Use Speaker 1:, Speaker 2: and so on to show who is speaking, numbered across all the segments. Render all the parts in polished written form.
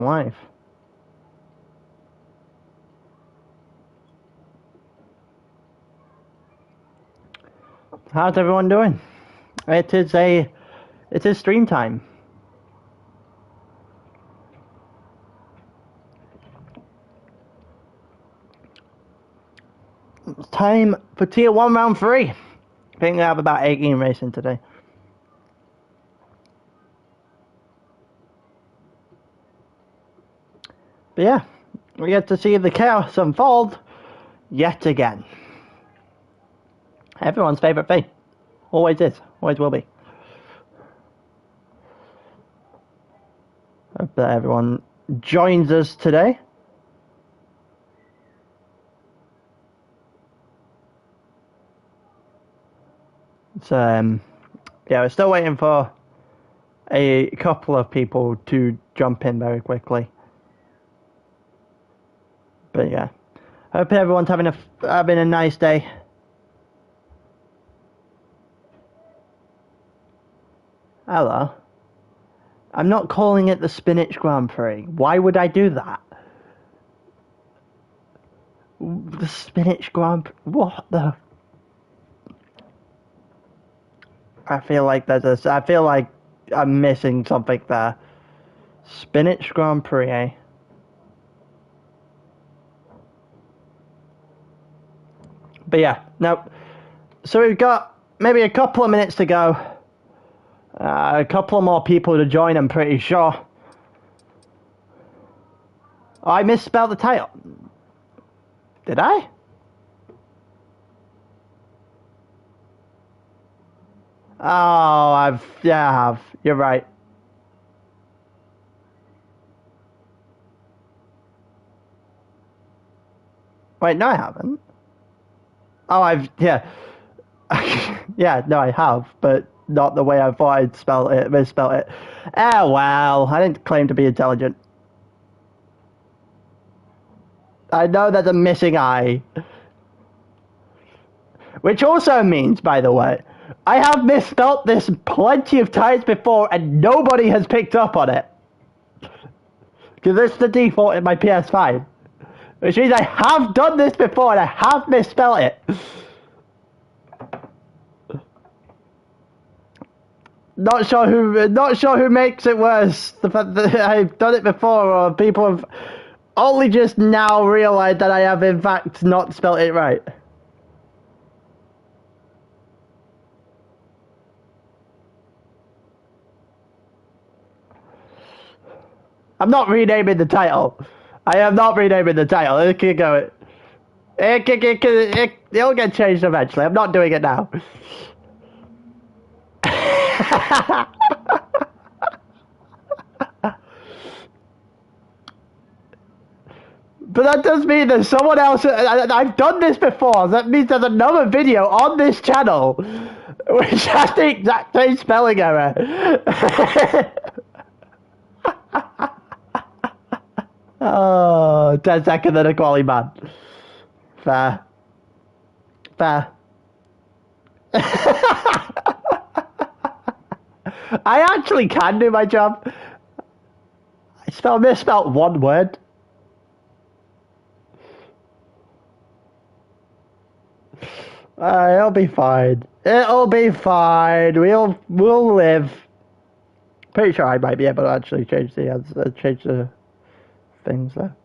Speaker 1: life. How's everyone doing? It is stream time. It's time for Tier 1 Round 3. I think we have about 18 racing today. But yeah, we get to see the chaos unfold yet again. Everyone's favourite thing. Always is. Always will be. Hope that everyone joins us today. So, yeah, we're still waiting for a couple of people to jump in very quickly. But yeah, hope everyone's having a nice day. Hello. I'm not calling it the Spinach Grand Prix. Why would I do that? The Spinach Grand Prix? What the? I feel like I'm missing something there. Spinach Grand Prix, eh? But yeah, no. So we've got maybe a couple of minutes to go. A couple more people to join, I'm pretty sure. Oh, I misspelled the title. Did I? Oh, I have. You're right. Wait, no, I haven't. Oh, yeah. Yeah, no, I have, but not the way I thought I'd misspelled it. Oh, well, I didn't claim to be intelligent. I know there's a missing I. Which also means, by the way, I have misspelt this plenty of times before and nobody has picked up on it. Because it's the default in my PS5. Which means I have done this before and I have misspelled it. Not sure who makes it worse. The fact that I've done it before or people have only just now realised that I have in fact not spelt it right. I'm not renaming the title. I am not renaming the title. It can go. It'll get changed eventually. I'm not doing it now. But that does mean there's someone else. I've done this before. That means there's another video on this channel which has the exact same spelling error. Oh, 10 seconds and a quality man. Fair. I actually can do my job. I misspelled one word. It'll be fine. It'll be fine. We'll live. Pretty sure I might be able to actually change the things there.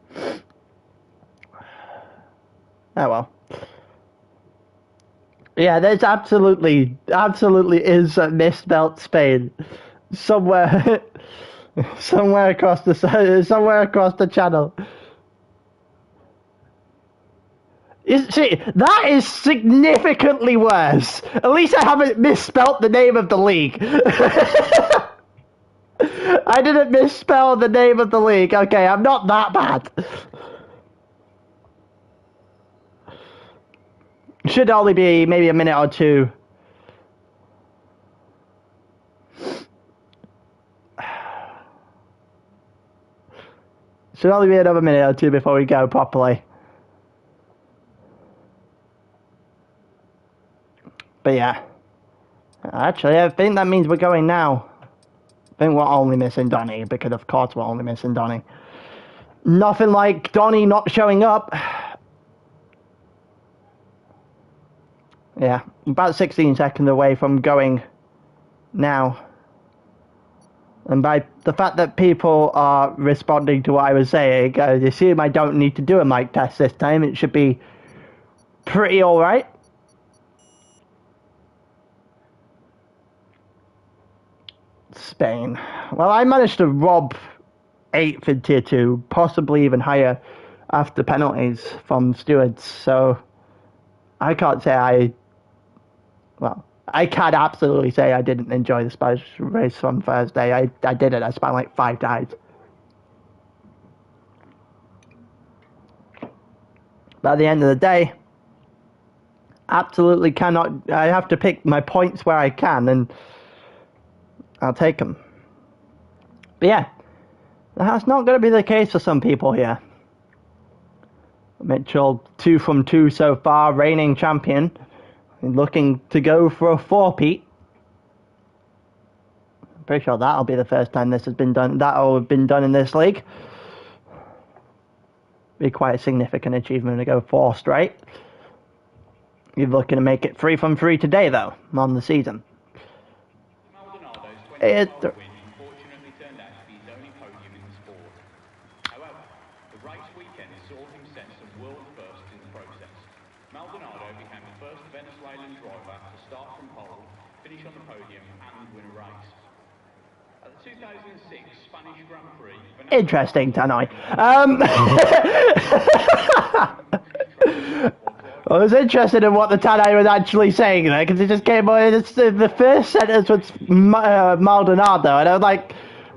Speaker 1: Oh well. Yeah, there's absolutely is a misspelt Spain somewhere across the channel. See, that is significantly worse. At least I haven't misspelt the name of the league. I didn't misspell the name of the league. Okay, I'm not that bad. Should only be maybe a minute or two. Should only be another minute or two before we go properly. But yeah. Actually, I think that means we're going now. I think we're only missing Donny, because of course we're only missing Donny. Nothing like Donny not showing up. Yeah, about 16 seconds away from going now. And by the fact that people are responding to what I was saying, I assume I don't need to do a mic test this time. It should be pretty alright. Spain. Well, I managed to rob 8th in Tier 2, possibly even higher after penalties from stewards, so I can't say I can absolutely say I didn't enjoy the Spanish race on Thursday. I did it. I spent like 5 times. But at the end of the day, absolutely cannot. I have to pick my points where I can, and I'll take them. But yeah, that's not going to be the case for some people here. Mitchell, 2 from 2 so far, reigning champion. Looking to go for a 4-peat. I'm pretty sure that'll be the first time this has been done. That'll have been done in this league. Be quite a significant achievement to go 4 straight. You're looking to make it 3 from 3 today, though, on the season. Interesting, Tannoy. I was interested in what the Tannoy was actually saying there, because it just came on. The first sentence was Maldonado, and I was like,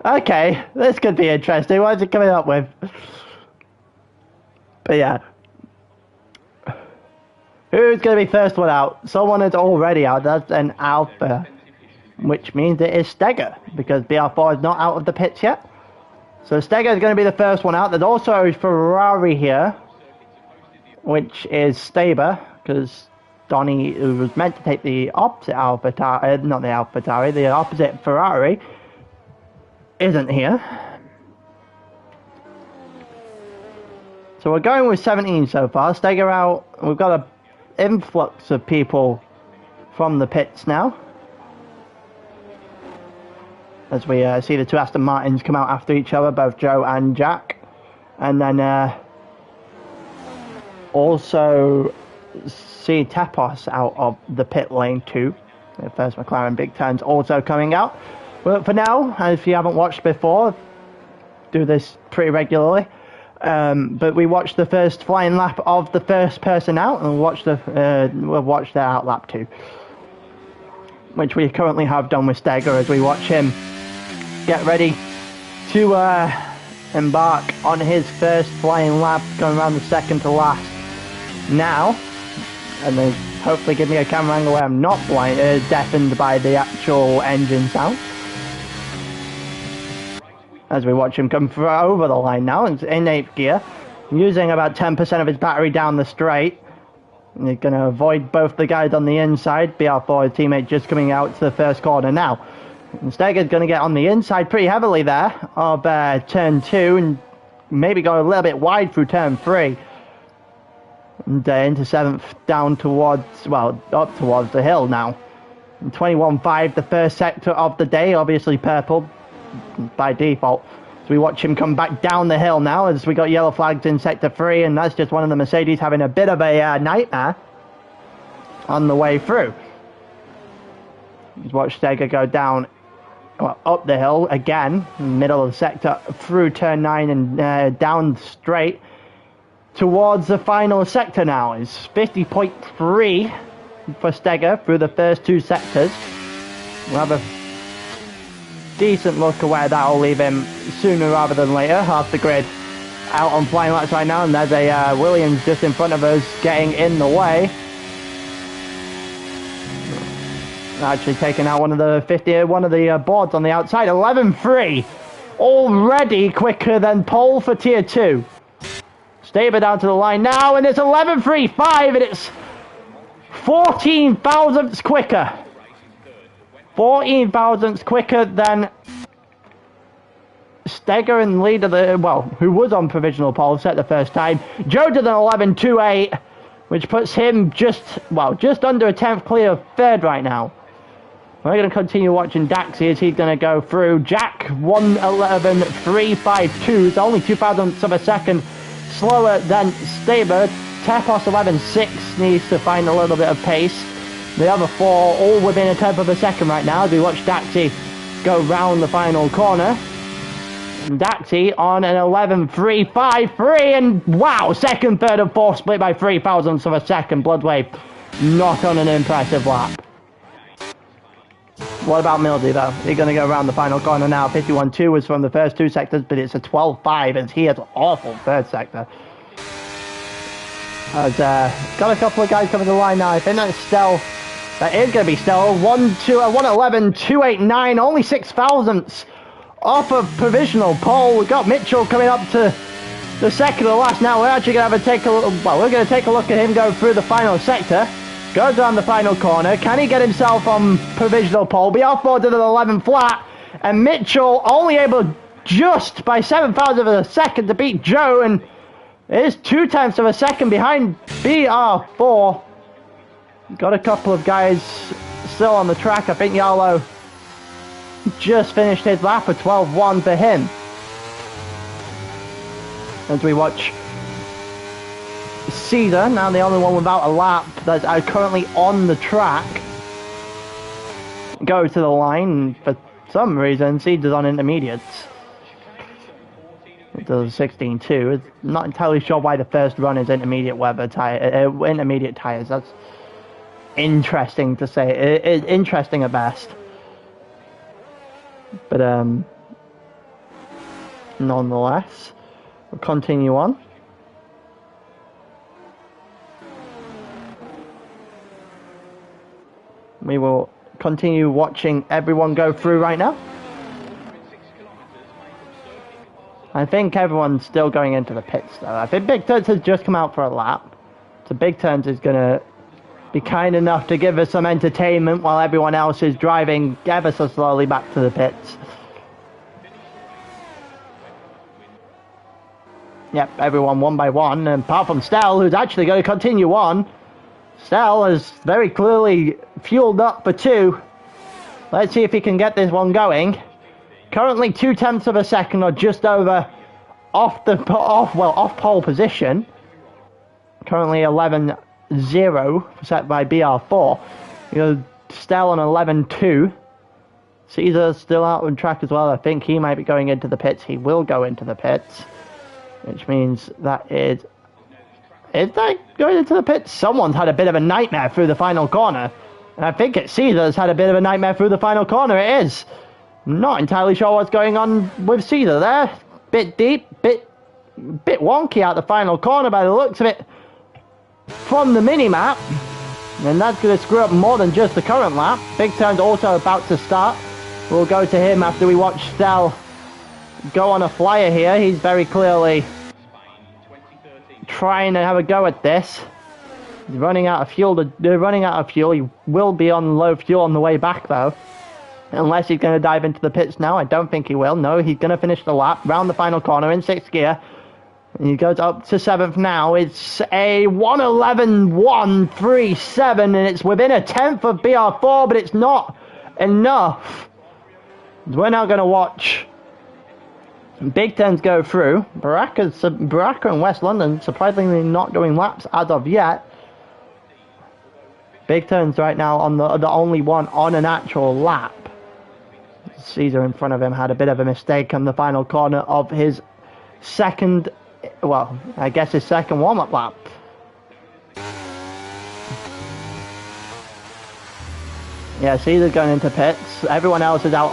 Speaker 1: okay, this could be interesting. What is it coming up with? But yeah. Who's going to be first one out? Someone is already out. That's an Alpha, which means it is Steger, because BR4 is not out of the pits yet. So Steger is going to be the first one out. There's also a Ferrari here, which is Staber, because Donny, who was meant to take the opposite AlphaTauri, not the AlphaTauri, the opposite Ferrari, isn't here. So we're going with 17 so far. Steger out. We've got an influx of people from the pits now, as we see the 2 Aston Martins come out after each other, both Joe and Jack. And then also see Tapos out of the pit lane too. The first McLaren Big Turns also coming out. Well, for now, if you haven't watched before, do this pretty regularly. But we watched the first flying lap of the first person out, and we'll watch their out lap too, which we currently have done with Steger as we watch him get ready to embark on his first flying lap, going around the second to last now, and then hopefully give me a camera angle where I'm not deafened by the actual engine sound, as we watch him come over the line now in 8th gear, using about 10% of his battery down the straight. And he's going to avoid both the guys on the inside. BR4, his teammate, just coming out to the first corner now. And Steger's going to get on the inside pretty heavily there of turn 2, and maybe go a little bit wide through turn 3. And into 7th, down towards, well, up towards the hill now. And 21.5, the first sector of the day, obviously purple by default. So we watch him come back down the hill now, as we got yellow flags in sector 3, and that's just one of the Mercedes having a bit of a nightmare on the way through. Let's watch Steger go down, well, up the hill again, middle of the sector, through turn 9 and down straight towards the final sector now. Is 50.3 for Steger through the first 2 sectors. We'll have a decent look at where that'll leave him sooner rather than later. Half the grid out on flying laps right now, and there's a Williams just in front of us getting in the way. Actually taking out one of the boards on the outside. 11.3, already quicker than pole for tier 2. Staber down to the line now, and it's 11.35, and it's 14 thousandths quicker. 14 thousandths quicker than Steger in the lead of the, well, who was on provisional pole, set the first time. Joe did an 11.28, which puts him just under a 10th clear of third right now. We're going to continue watching Daxi as he's going to go through. Jack 1:11.352, it's only 2 thousandths of a second slower than Staber. Tepos 11.6 needs to find a little bit of pace. The other four all within a 10th of a second right now as we watch Daxi go round the final corner. And Daxi on an 11.353, and wow, second, third and fourth split by 3 thousandths of a second. Bloodwave not on an impressive lap. What about Mildy though? He's going to go around the final corner now. 51.2 was from the first two sectors, but it's a 12.5 as he has an awful third sector. Has got a couple of guys coming to the line now. I think that's Stell. That is going to be Stell. 1:11.289, only 6 thousandths off of provisional pole. We've got Mitchell coming up to the second to last. Now we're actually going to take a look. Well, we're going to take a look at him go through the final sector. Goes around the final corner. Can he get himself on provisional pole? BR4 did an 11 flat, and Mitchell only able just by 7 thousandths of a second to beat Joe, and is 0.2 of a second behind BR4. Got a couple of guys still on the track. I think Yarlow just finished his lap, a 12.1 for him. As we watch Caesar, now the only one without a lap that's currently on the track, go to the line. For some reason, Caesar's on intermediates. It does 16.2. It's not entirely sure why the first run is intermediate weather intermediate tires. That's interesting to say. It's interesting at best. But nonetheless, we'll continue on. We will continue watching everyone go through right now. I think everyone's still going into the pits though. I think Big Turns has just come out for a lap. So Big Turns is going to be kind enough to give us some entertainment while everyone else is driving ever so slowly back to the pits. Yep, everyone one by one, and apart from Stell, who's actually going to continue on. Stell has very clearly fueled up for 2. Let's see if he can get this one going. Currently 0.2 of a second or just over off pole position. Currently 11.0 set by BR4. Stell on 11.2. Caesar's still out on track as well. I think he might be going into the pits. He will go into the pits, which means that is that going into the pits? Someone's had a bit of a nightmare through the final corner. And I think it's Caesar's had a bit of a nightmare through the final corner. It is. Not entirely sure what's going on with Caesar there. Bit deep, bit wonky out the final corner by the looks of it from the mini-map. And that's going to screw up more than just the current lap. Big Turn's also about to start. We'll go to him after we watch Stell go on a flyer here. He's very clearly trying to have a go at this. He's running out of fuel. They're running out of fuel. He will be on low fuel on the way back though. Unless he's going to dive into the pits now. I don't think he will. No, he's going to finish the lap round the final corner in 6th gear. And he goes up to 7th now. It's a 1:11.137, and it's within a 10th of BR4, but it's not enough. We're now going to watch Big Turns go through. Baraka and West London surprisingly not doing laps as of yet. Big Turns right now on the only one on an actual lap. Caesar in front of him had a bit of a mistake on the final corner of his second, well, I guess his second warm-up lap. Yeah, Caesar's going into pits. Everyone else is out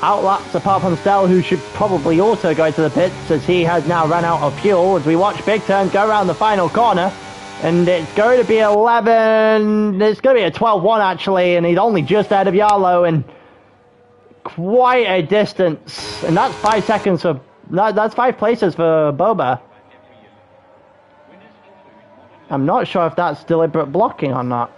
Speaker 1: laps apart from Stell, who should probably also go into the pits as he has now run out of fuel. As we watch Big Turn go around the final corner. And it's going to be 11, it's going to be a 12.1 actually, and he's only just ahead of Yarlow and quite a distance. And that's 5 seconds for, that's 5 places for Boba. I'm not sure if that's deliberate blocking or not.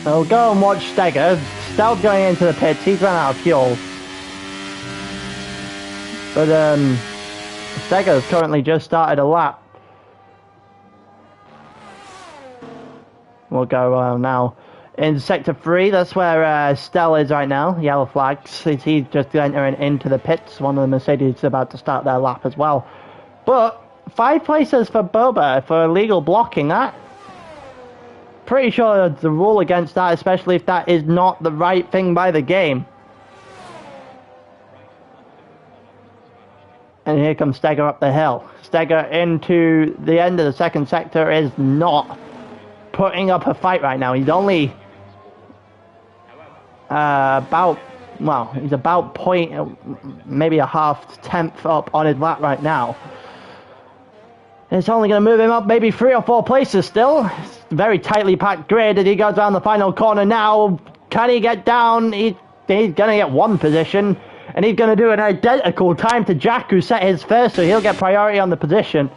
Speaker 1: I'll go and watch Steger. Stella's going into the pits. He's run out of fuel. But Steger's currently just started a lap. We'll go now. In Sector 3, that's where Stella is right now. Yellow flags. He's just entering into the pits. One of the Mercedes is about to start their lap as well. But 5 places for Boba for illegal blocking. That pretty sure there's a rule against that, especially if that is not the right thing by the game. And here comes Steger up the hill. Steger into the end of the second sector is not putting up a fight right now. He's only he's about maybe a half tenth up on his lap right now. It's only going to move him up maybe 3 or 4 places still. It's a very tightly packed grid as he goes around the final corner now. Can he get down? He's going to get 1 position. And he's going to do an identical time to Jack, who set his first, so he'll get priority on the position.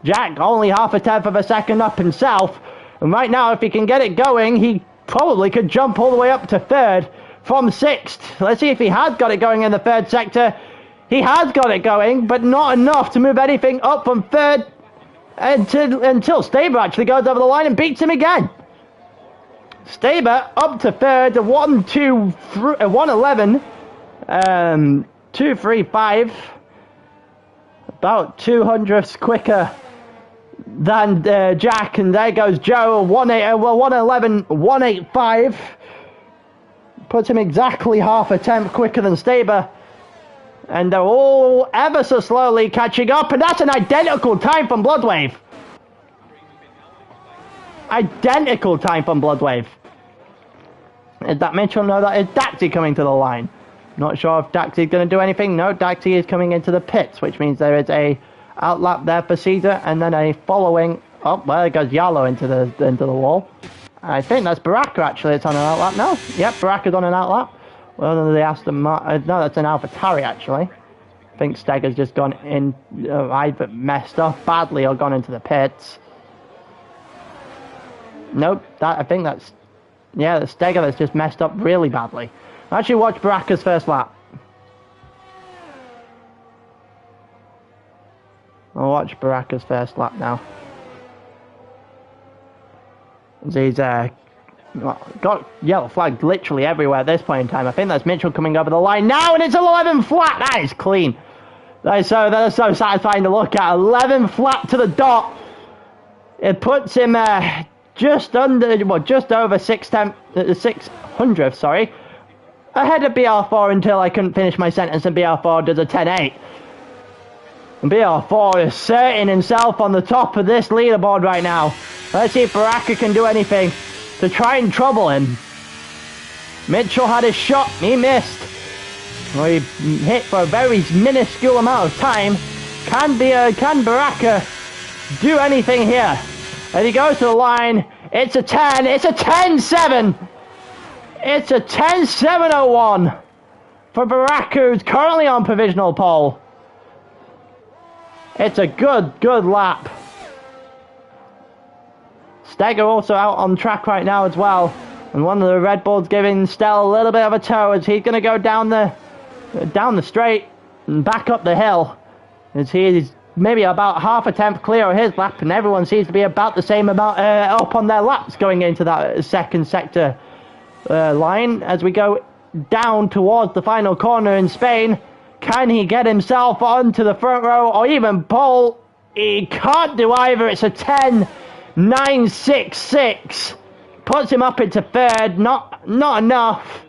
Speaker 1: Jack only half a tenth of a second up himself. And right now, if he can get it going, he probably could jump all the way up to 3rd from 6th. Let's see if he has got it going in the 3rd sector. He has got it going, but not enough to move anything up from 3rd until Staber actually goes over the line and beats him again. Staber up to 3rd, 111. 235, about 200ths quicker than Jack, and there goes Joe. 111, 185, puts him exactly half a tenth quicker than Staber, and they're all ever so slowly catching up, and that's an identical time from Bloodwave. Identical time from Bloodwave. Is that Mitchell? No, that is Daxi coming to the line. Not sure if Daxi is going to do anything. No, Daxi is coming into the pits, which means there is a outlap there for Caesar, and then a following. Oh, well, there goes Yalo into the wall. I think that's Baraka actually. It's on an outlap. No, yep, Baraka's on an outlap. Well, the Aston Martin. No, that's an AlphaTauri actually. I think Steger's just gone in, either messed up badly or gone into the pits. Nope, I think that's, yeah, the Steger that's just messed up really badly. Actually, watch Baraka's first lap. I'll watch Baraka's first lap now. He's got yellow flags literally everywhere at this point in time. I think that's Mitchell coming over the line now, and it's 11 flat. That is clean. That is so satisfying to look at. 11 flat to the dot. It puts him just over 600th, sorry. Ahead of BR4 until I couldn't finish my sentence, and BR4 does a 10.8. And BR4 is asserting himself on the top of this leaderboard right now. Let's see if Baraka can do anything to try and trouble him. Mitchell had his shot, he missed. Well, he hit for a very minuscule amount of time. Can Baraka do anything here? As he goes to the line, it's a 10, it's a 10.7. It's a 10.701 for Baraka, who's currently on provisional pole. It's a good lap. Steger also out on track right now as well. And one of the Red Bulls giving Stell a little bit of a tow as he's going to go down the straight and back up the hill. As he is maybe about half a tenth clear of his lap, and everyone seems to be about the same amount up on their laps going into that second sector line. As we go down towards the final corner in Spain, can he get himself onto the front row or even pole? He can't do either. It's a 10.966. Puts him up into third. Not enough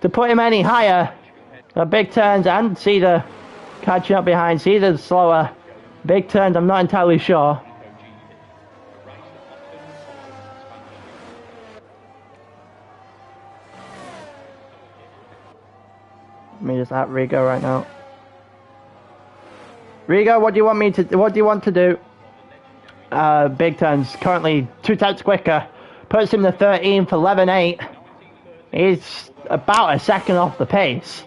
Speaker 1: to put him any higher. Big turns, and Caesar catching up behind. Caesar's slower. Big turns, I'm not entirely sure. Let me just at Rigo right now. Rigo, what do you want to do? Big turns, currently 2 tenths quicker. Puts him to 13th, 11.8. He's about a second off the pace.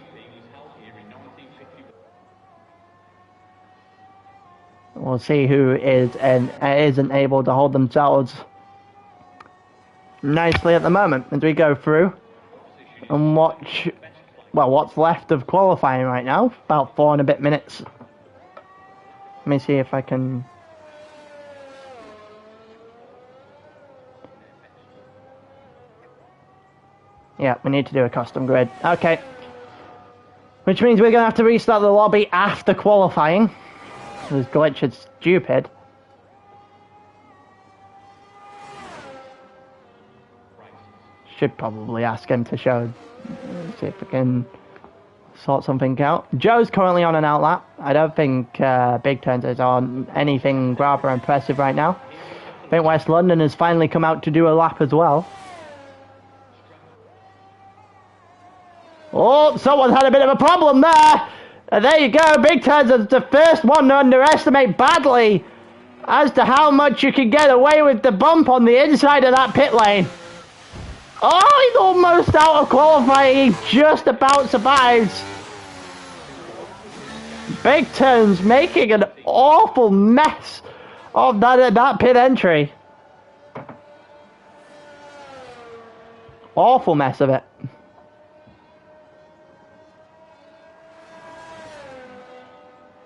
Speaker 1: We'll see who is and isn't able to hold themselves nicely at the moment as we go through and watch, well, what's left of qualifying right now. About 4 and a bit minutes. Let me see if I can... Yeah, we need to do a custom grid. Okay. Which means we're going to have to restart the lobby after qualifying. This glitch is stupid. Should probably ask him to show, see if we can sort something out. Joe's currently on an outlap. I don't think Big Turns is on anything rather impressive right now. I think West London has finally come out to do a lap as well. Oh, someone's had a bit of a problem there. There you go. Big Turns is the first one to underestimate badly as to how much you can get away with the bump on the inside of that pit lane. Oh, he's almost out of qualifying. He just about survives. Big Turns making an awful mess of that pit entry. Awful mess of it.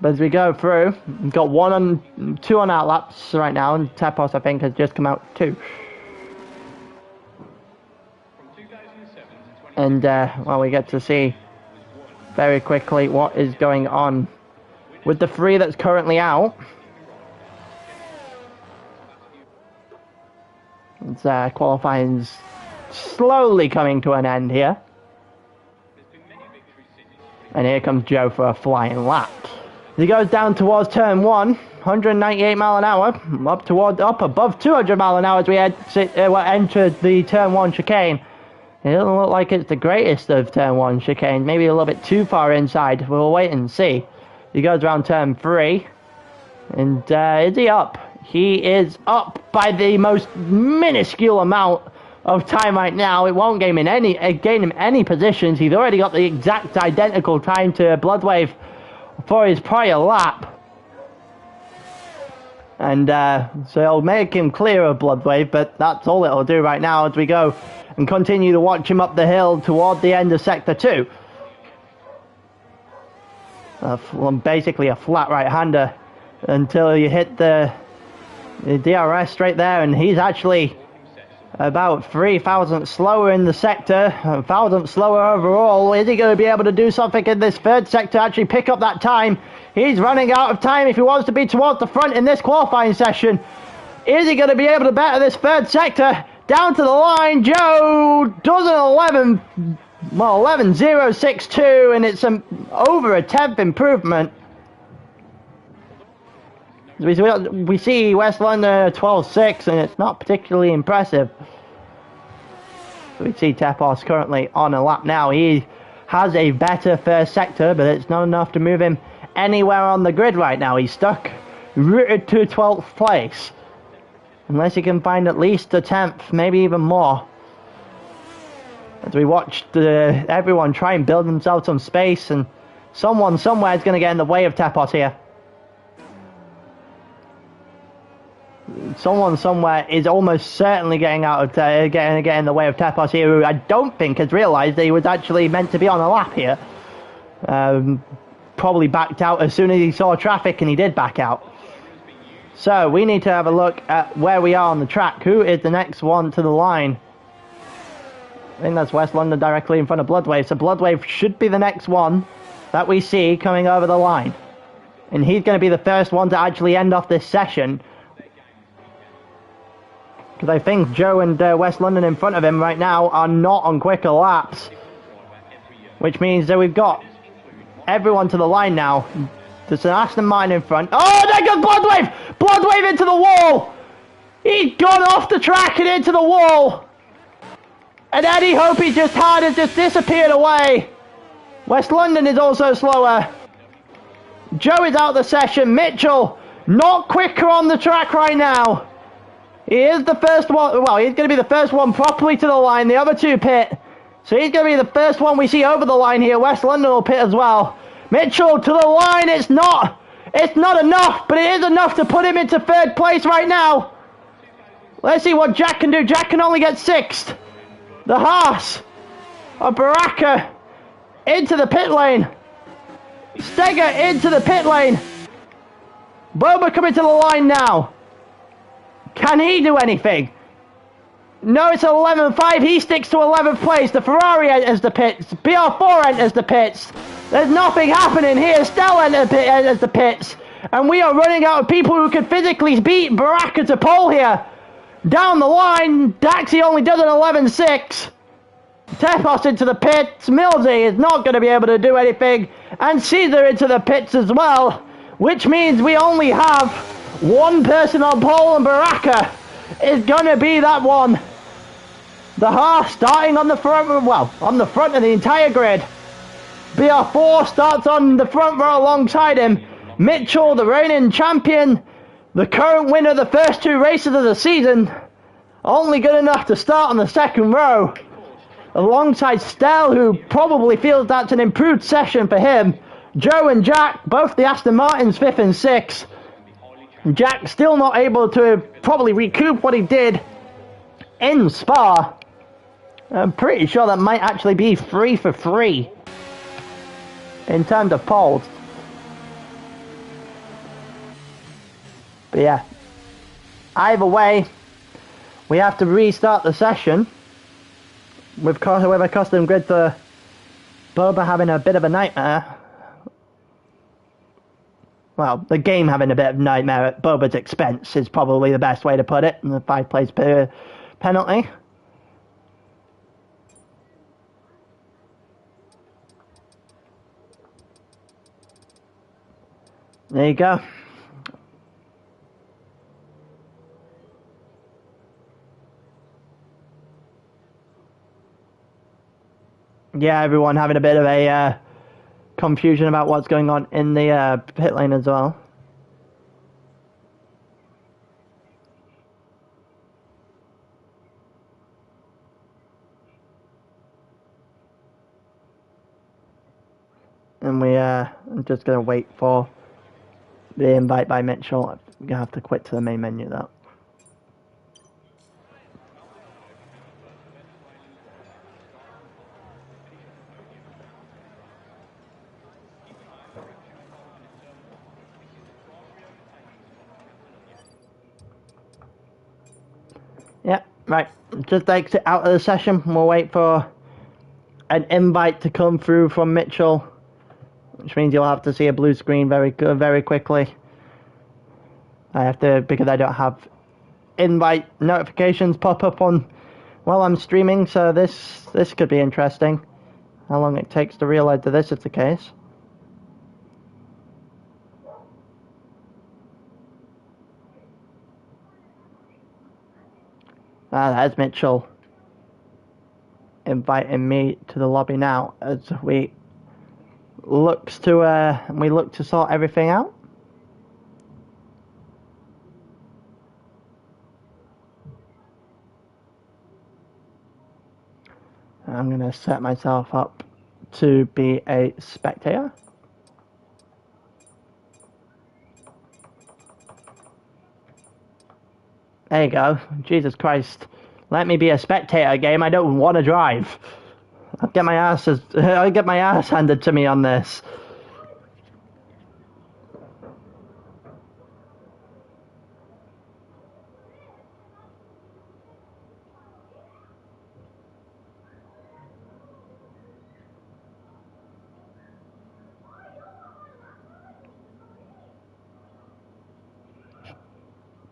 Speaker 1: But as we go through, we've got 2 on outlaps right now, and Tepos, I think, has just come out 2. And, well, we get to see very quickly what is going on with the 3 that's currently out. It's qualifying's slowly coming to an end here. And here comes Joe for a flying lap. He goes down towards turn 1, 198 mile an hour, up above 200 mile an hour as we enter the turn 1 chicane. It doesn't look like it's the greatest of turn 1 chicane, maybe a little bit too far inside. We'll wait and see. He goes around turn 3, and is he up? He is up by the most minuscule amount of time right now. It won't gain him any positions. He's already got the exact identical time to Bloodwave for his prior lap. And so it'll make him clear of Bloodwave, but that's all it'll do right now as we go and continue to watch him up the hill toward the end of Sector 2. Basically a flat right-hander until you hit the DRS straight there, and he's actually about 3,000 slower in the sector, 1,000 slower overall. Is he going to be able to do something in this third sector, actually pick up that time? He's running out of time if he wants to be towards the front in this qualifying session. Is he going to be able to better this third sector? Down to the line, Joe does an 11.062, and it's over a 10th improvement. We see West London 12.6, and it's not particularly impressive. So we see Tepos currently on a lap now. He has a better first sector, but it's not enough to move him anywhere on the grid right now. He's stuck, rooted to 12th place. Unless he can find at least a 10th, maybe even more. As we watched everyone try and build themselves some space, and someone somewhere is going to get in the way of Tepos here. Someone somewhere is almost certainly getting in the way of Tepos here, who I don't think has realised that he was actually meant to be on a lap here. Probably backed out as soon as he saw traffic, and he did back out. So we need to have a look at where we are on the track. Who is the next one to the line? I think that's West London directly in front of Bloodwave. So Bloodwave should be the next one that we see coming over the line. And he's going to be the first one to actually end off this session. Because I think Joe and West London in front of him right now are not on quicker laps. Which means that we've got everyone to the line now. There's an Aston Martin in front. Oh, there goes Bloodwave! Bloodwave into the wall! He's gone off the track and into the wall! And Eddie Hope he just had has just disappeared away. West London is also slower. Joe is out of the session. Mitchell, not quicker on the track right now. He is the first one, well, he's going to be the first one properly to the line. The other two pit. So he's going to be the first one we see over the line here. West London will pit as well. Mitchell to the line. It's not enough, but it is enough to put him into third place right now. Let's see what Jack can do. Jack can only get 6th. The Haas of Baraka into the pit lane. Steger into the pit lane. Boba coming to the line now. Can he do anything? No, it's 11.5. He sticks to 11th place. The Ferrari enters the pits. BR4 enters the pits. There's nothing happening here. Stell enters the pits. And we are running out of people who can physically beat Baraka to pole here. Down the line, Daxi only does an 11.6. Tefos into the pits. Millsy is not going to be able to do anything. And Caesar into the pits as well. Which means we only have one person on pole, and Baraka is going to be that one. The Haas starting on the front, well, on the front of the entire grid. BR4 starts on the front row alongside him. Mitchell, the reigning champion, the current winner of the first 2 races of the season, only good enough to start on the second row. Alongside Stell, who probably feels that's an improved session for him. Joe and Jack, both the Aston Martins, 5th and 6th. Jack still not able to probably recoup what he did in Spa. I'm pretty sure that might actually be 3 for 3 in terms of poles. But yeah, either way, we have to restart the session with a custom grid for Boba having a bit of a nightmare. Well, the game having a bit of a nightmare at Boba's expense is probably the best way to put it. And the 5 place per penalty. There you go. Yeah, everyone having a bit of a confusion about what's going on in the pit lane as well. And I'm just going to wait for the invite by Mitchell. I'm going to have to quit to the main menu though. Yeah, right. Just exit out of the session. We'll wait for an invite to come through from Mitchell, which means you'll have to see a blue screen very quickly. I have to, because I don't have invite notifications pop up on while I'm streaming, so this could be interesting. How long it takes to realize that this is the case. There's Mitchell inviting me to the lobby now as we look to sort everything out. I'm going to set myself up to be a spectator. There you go. Jesus Christ. Let me be a spectator game. I don't want to drive. I'll get my ass handed to me on this.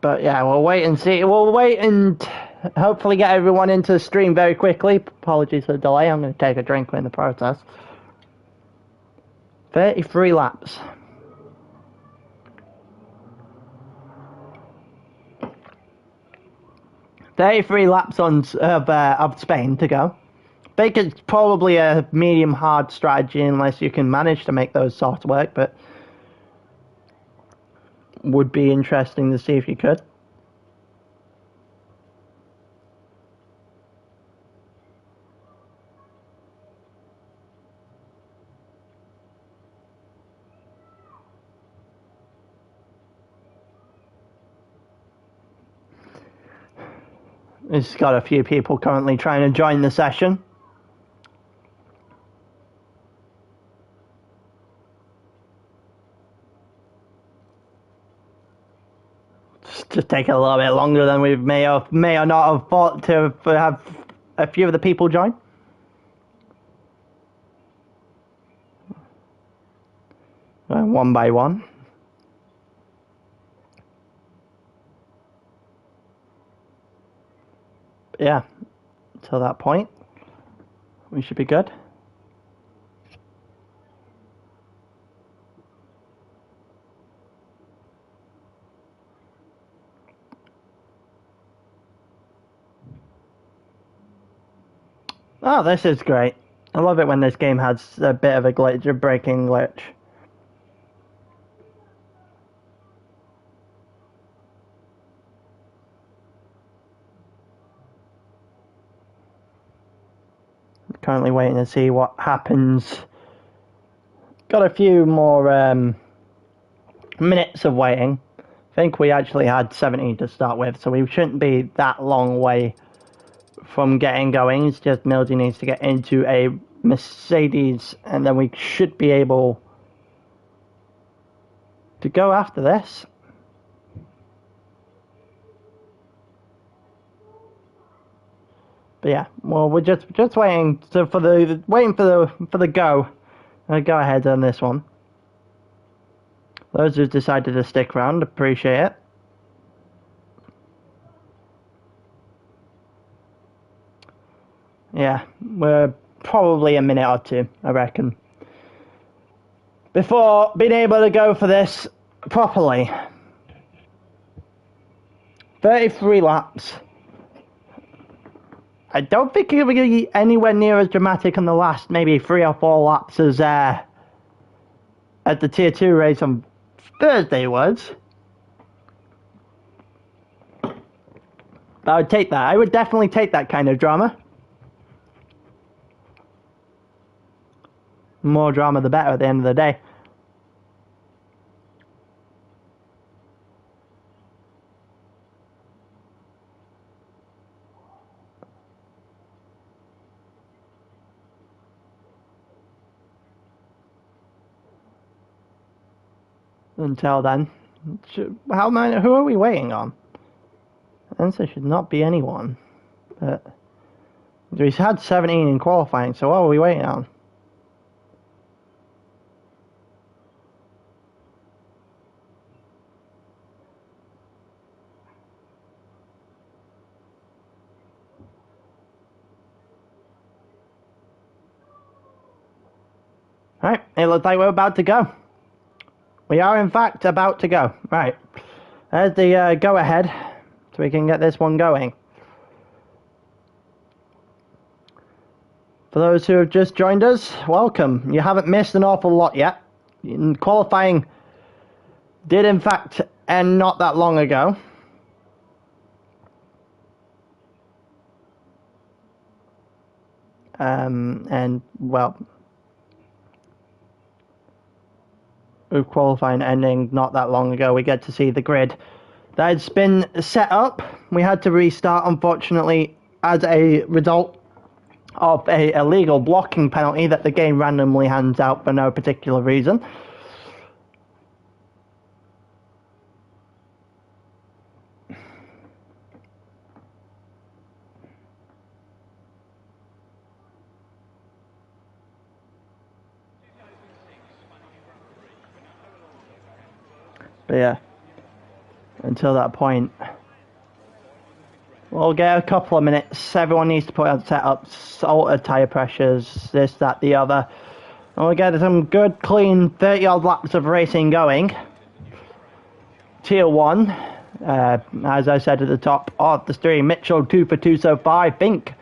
Speaker 1: But yeah, we'll wait and see. We'll wait and hopefully get everyone into the stream very quickly. Apologies for the delay. I'm going to take a drink in the process. 33 laps. Of Spain to go. I think it's probably a medium hard strategy unless you can manage to make those softs work, but would be interesting to see if you could. It's got a few people currently trying to join the session. It's just taking a little bit longer than we may or not have thought to have a few of the people join. One by one. Yeah, till that point, we should be good. Oh, this is great. I love it when this game has a bit of a glitch, a breaking glitch. Currently waiting to see what happens. Got a few more minutes of waiting. I think we actually had 17 to start with, so we shouldn't be that long away from getting going. It's just Mildy needs to get into a Mercedes, and then we should be able to go after this. But yeah, well, we're just waiting for the go ahead on this one. Those who decided to stick around, appreciate it. Yeah, we're probably a minute or two, I reckon, before being able to go for this properly. 33 laps. I don't think it'll be anywhere near as dramatic on the last maybe 3 or 4 laps as at the Tier 2 race on Thursday was. I would take that. I would definitely take that kind of drama. More drama the better at the end of the day. Until then, who are we waiting on? The answer should not be anyone. But we've had 17 in qualifying, so what are we waiting on? Right, it looks like we're about to go. We are, in fact, about to go. Right, there's the go-ahead, so we can get this one going. For those who have just joined us, welcome. You haven't missed an awful lot yet. Qualifying did, in fact, end not that long ago. And, well, with qualifying ending not that long ago, we get to see the grid that's been set up. We had to restart, unfortunately, as a result of a illegal blocking penalty that the game randomly hands out for no particular reason. But yeah, until that point, we'll get a couple of minutes. Everyone needs to put on setups, alter tyre pressures, this, that, the other. And we'll get some good, clean 30-odd laps of racing going. Tier 1, as I said at the top of the stream, Mitchell 2 for 2 so far. I think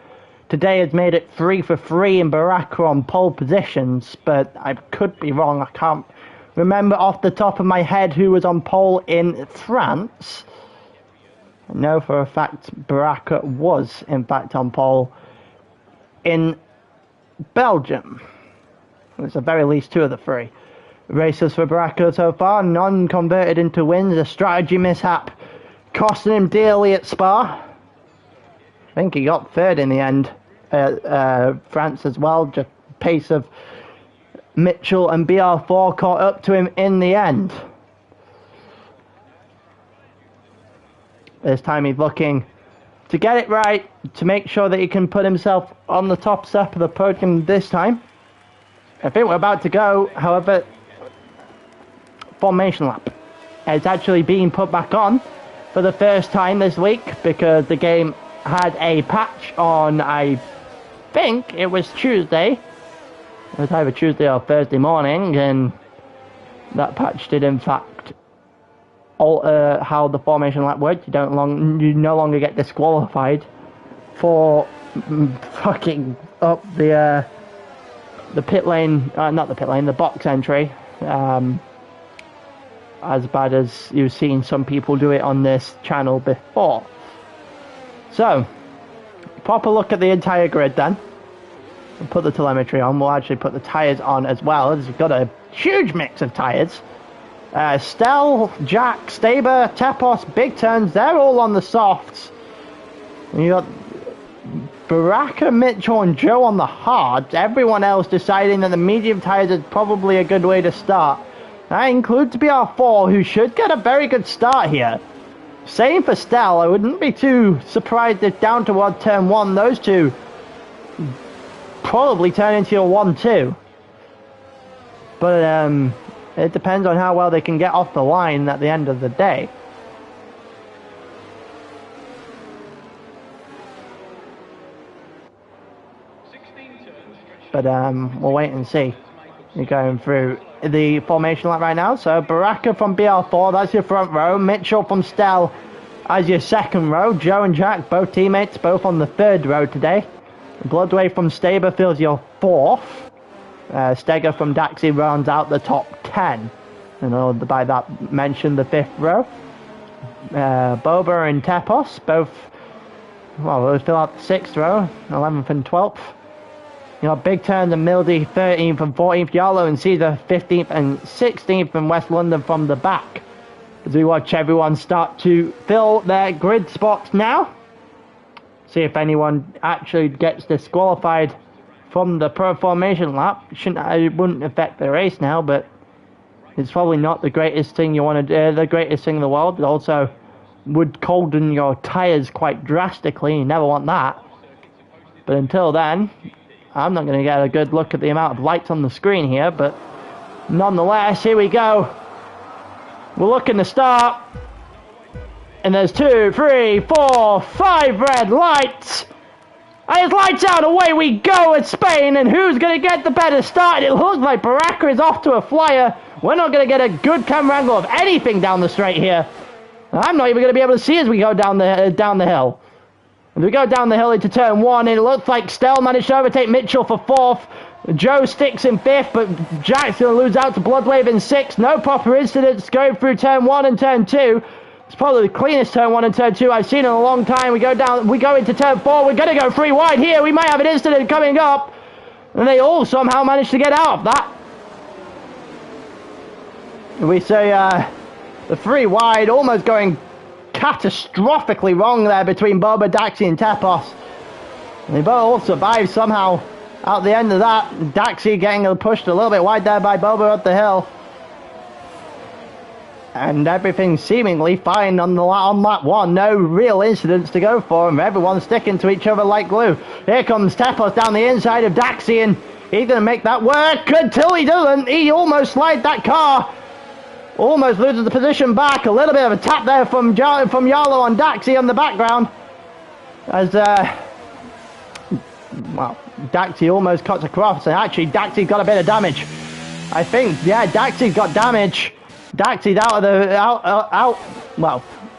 Speaker 1: today has made it 3 for 3 in Baraka on pole positions, but I could be wrong. I can't remember off the top of my head who was on pole in France. I know for a fact Baraka was, in fact, on pole in Belgium. It's at very least 2 of the 3 races for Baraka so far. None converted into wins. A strategy mishap costing him dearly at Spa. think he got third in the end. France as well, just pace of Mitchell and BR4 caught up to him in the end. This time he's looking to get it right, to make sure that he can put himself on the top step of the podium this time. I think we're about to go, however, formation lap. It's actually being put back on for the first time this week because the game had a patch on, I think it was Tuesday. It was either Tuesday or Thursday morning, and that patch did in fact alter how the formation lap worked. You no longer get disqualified for fucking up the pit lane, not the pit lane, the box entry. As bad as you've seen some people do it on this channel before. So, proper look at the entire grid then. We'll put the telemetry on. We'll actually put the tyres on as well. We've got a huge mix of tyres. Stell, Jack, Staber, Tepos, Big Turns, they're all on the softs. And you got Baraka, Mitchell and Joe on the hards. Everyone else deciding that the medium tyres is probably a good way to start. That includes BR4, who should get a very good start here. Same for Stell. I wouldn't be too surprised if down toward turn 1, those two probably turn into a 1-2. But it depends on how well they can get off the line at the end of the day. But we'll wait and see. You're going through the formation lap right now. So Baraka from BR4, that's your front row. Mitchell from Stell as your second row. Joe and Jack, both teammates, both on the third row today. Bloodway from Staber fills your fourth. Steger from Daxi rounds out the top 10. And by that mentioned the fifth row. Boba and Tepos both, well, they'll fill out the sixth row, 11th and 12th. You know, Big Turn and Mildy 13th and 14th, Yarlow and Caesar 15th and 16th, and West London from the back. As we watch everyone start to fill their grid spots now. See if anyone actually gets disqualified from the pro formation lap. It wouldn't affect the race now, but it's probably not the greatest thing you want to do, the greatest thing in the world. It also would colden your tyres quite drastically. You never want that. But until then, I'm not going to get a good look at the amount of lights on the screen here, but nonetheless, here we go. We're looking to start. And there's 2, 3, 4, 5 red lights. And it's lights out, away we go at Spain. And who's going to get the better start? It looks like Baraka is off to a flyer. We're not going to get a good camera angle of anything down the straight here. I'm not even going to be able to see as we go down the hill. As we go down the hill into turn 1, it looks like Stell managed to overtake Mitchell for 4th. Joe sticks in 5th, but Jack's going to lose out to Bloodwave in 6th. No proper incidents going through turn 1 and turn 2. It's probably the cleanest turn 1 and turn 2 I've seen in a long time. We go into turn 4. We're going to go 3 wide here. We might have an incident coming up. And they all somehow managed to get out of that. We say the 3 wide almost going catastrophically wrong there between Boba, Daxi and Tepos. And they both all survived somehow out the end of that. Daxi getting pushed a little bit wide there by Boba up the hill. And everything seemingly fine on lap 1. No real incidents to go for them. Everyone's sticking to each other like glue. Here comes Tepos down the inside of Daxi, and he's going to make that work until he doesn't. He almost slides that car. Almost loses the position back. A little bit of a tap there from Yarlow on Daxi on the background. As, well, Daxi almost cuts across. And actually, Daxi's got a bit of damage. I think, yeah, Daxi's got damage. Daxi's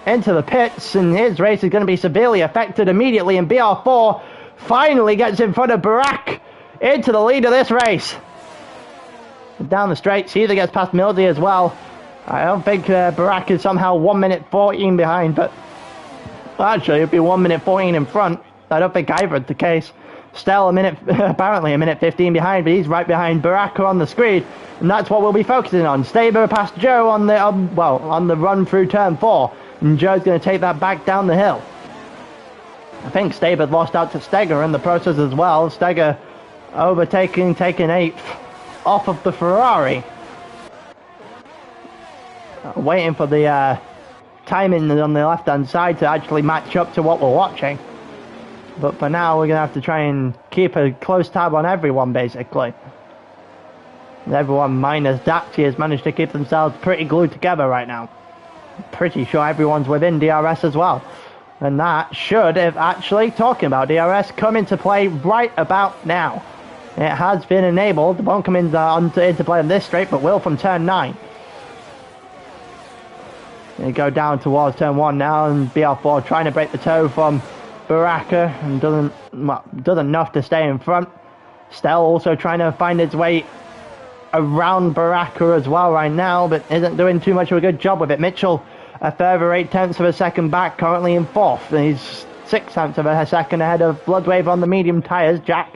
Speaker 1: into the pits, and his race is going to be severely affected immediately. And BR4 finally gets in front of Barak into the lead of this race. Down the straight, Caesar gets past Mildy as well. I don't think Barak is somehow 1 minute 14 behind, but actually it'd be 1 minute 14 in front. I don't think either is the case. Stell apparently a minute 15 behind, but he's right behind Baraka on the screen, and that's what we'll be focusing on. Staber past Joe on the run through turn 4, and Joe's going to take that back down the hill. I think Stabe had lost out to Steger in the process as well. Steger taking 8th off of the Ferrari. Waiting for the timing on the left-hand side to actually match up to what we're watching. But for now, we're going to have to try and keep a close tab on everyone, basically. Everyone minus Dapti has managed to keep themselves pretty glued together right now. Pretty sure everyone's within DRS as well. And that should, if actually talking about DRS, come into play right about now. It has been enabled. It won't come into play on this straight, but will from turn 9. They go down towards turn 1 now, and BR4 trying to break the toe from Baraka, and does enough to stay in front. Stell also trying to find its way around Baraka as well right now, but isn't doing too much of a good job with it. Mitchell a further 0.8 of a second back, currently in 4th, and he's 0.6 of a second ahead of Bloodwave on the medium tyres. Jack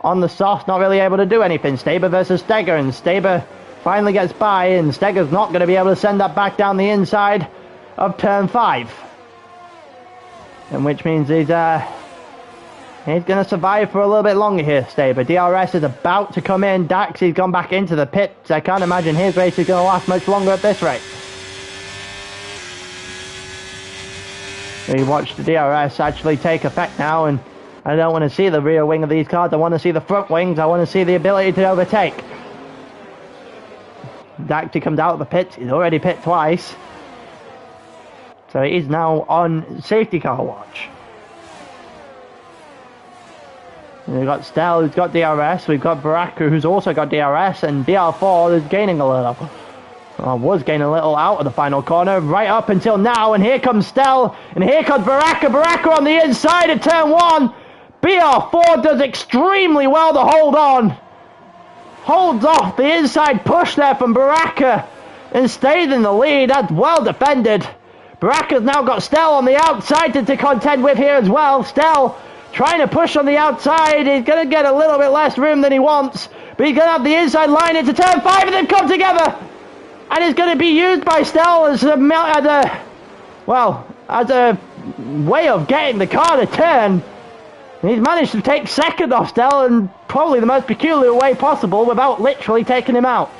Speaker 1: on the soft, not really able to do anything. Staber versus Steger, and Staber finally gets by, and Steger's not going to be able to send that back down the inside of turn 5. And which means he's going to survive for a little bit longer here, Staber. DRS is about to come in. Daxie's gone back into the pits. I can't imagine his race is going to last much longer at this rate. We watch the DRS actually take effect now, and I don't want to see the rear wing of these cars. I want to see the front wings. I want to see the ability to overtake. Daxie comes out of the pits. He's already pit twice. So he's now on safety car watch. And we've got Stell, who's got DRS. We've got Baraka, who's also got DRS. And BR4 is gaining a little. Was gaining a little out of the final corner right up until now. And here comes Stell. And here comes Baraka. Baraka on the inside of turn 1. BR4 does extremely well to hold on. Holds off the inside push there from Baraka. And stays in the lead. That's well defended. Baraka's now got Stell on the outside to contend with here as well. Stell trying to push on the outside. He's going to get a little bit less room than he wants. But he's going to have the inside line into turn 5, and they've come together. And it's going to be used by Stell as a way of getting the car to turn. He's managed to take second off Stell in probably the most peculiar way possible without literally taking him out.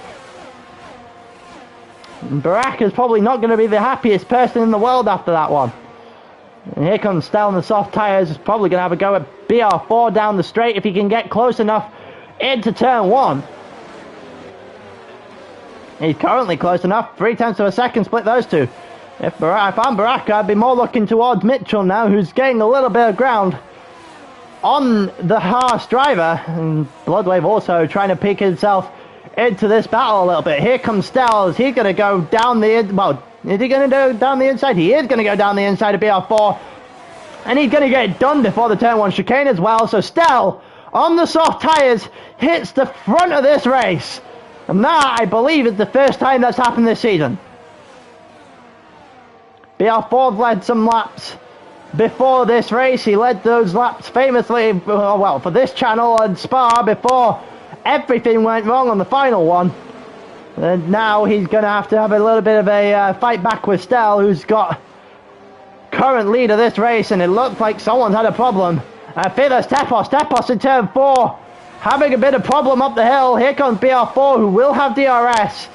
Speaker 1: Baraka's probably not going to be the happiest person in the world after that one. And here comes Stell on the soft tyres. He's probably going to have a go at BR4 down the straight if he can get close enough into turn 1. He's currently close enough. 0.3 of a second split those two. If I'm Baraka, I'd be more looking towards Mitchell now, who's gaining a little bit of ground on the Haas driver. And Bloodwave also trying to peek himself into this battle a little bit. Here comes Stell. Is he going to go down the... Well, is he going to go down the inside? He is going to go down the inside of BR4. And he's going to get it done before the turn 1 chicane as well. So Stell, on the soft tyres, hits the front of this race. And that, I believe, is the first time that's happened this season. BR4 led some laps before this race. He led those laps famously, well, for this channel and Spa before everything went wrong on the final one. And now he's going to have a little bit of a fight back with Stell, who's got current lead of this race, and it looks like someone's had a problem. I think that's Tepos. Tepos in turn 4, having a bit of problem up the hill. Here comes BR4, who will have DRS.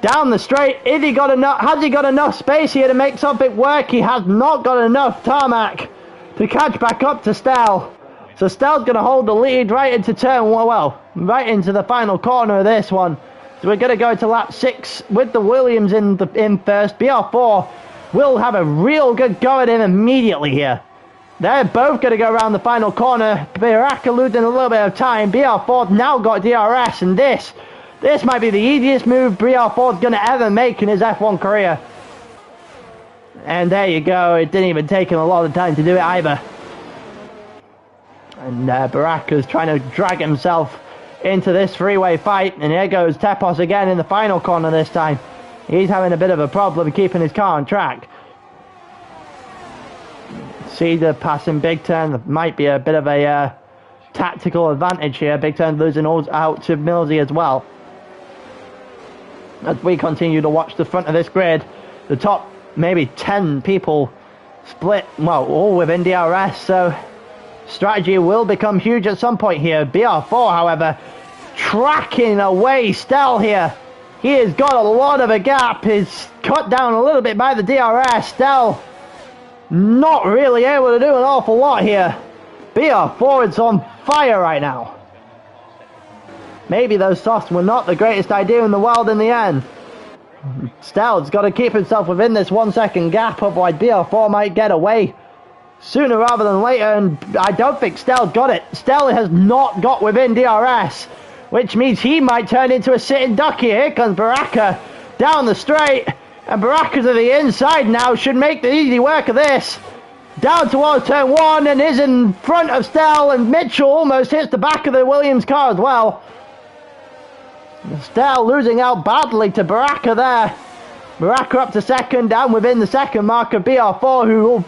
Speaker 1: Down the straight, has he got enough space here to make something work? He has not got enough tarmac to catch back up to Stell. So Stell's going to hold the lead right into right into the final corner of this one. So we're going to go to lap 6 with the Williams in first. BR4 will have a real good go at him immediately here. They're both going to go around the final corner. Baraka losing a little bit of time. BR4 now got DRS, and this might be the easiest move BR4's going to ever make in his F1 career. And there you go. It didn't even take him a lot of time to do it either. And Baraka's trying to drag himself into this three-way fight. And here goes Tepos again in the final corner this time. He's having a bit of a problem keeping his car on track. Cedar passing Big Turn. There might be a bit of a tactical advantage here. Big Turn losing out to Millsy as well. As we continue to watch the front of this grid, the top maybe 10 people split, well, all within DRS, so strategy will become huge at some point here. BR4, however, tracking away Stell here. He has got a lot of a gap. He's cut down a little bit by the DRS. Stell not really able to do an awful lot here. BR4 is on fire right now. Maybe those softs were not the greatest idea in the world in the end. Stell's got to keep himself within this 1 second gap, otherwise BR4 might get away sooner rather than later, and I don't think Stell's got it. Stell has not got within DRS, which means he might turn into a sitting duck here. Here comes Baraka down the straight, and Baraka to the inside now should make the easy work of this. Down towards turn 1 and is in front of Stell, and Mitchell almost hits the back of the Williams car as well. Stell losing out badly to Baraka there. Baraka up to second, down within the second mark of BR4, who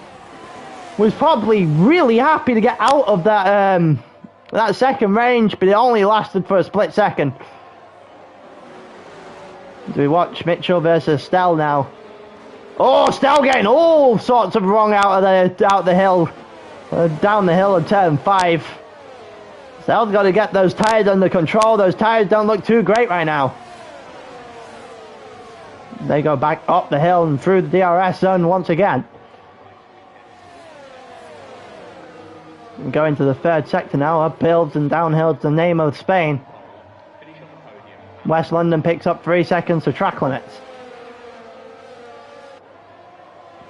Speaker 1: was probably really happy to get out of that second range, but it only lasted for a split second. As we watch Mitchell versus Stell now. Oh, Stell getting all sorts of wrong out the hill, down the hill of turn 5. Stell's got to get those tyres under control. Those tyres don't look too great right now. They go back up the hill and through the DRS zone once again. We go into the third sector now. Uphills and downhills, the name of Spain. West London picks up 3 seconds for track limits.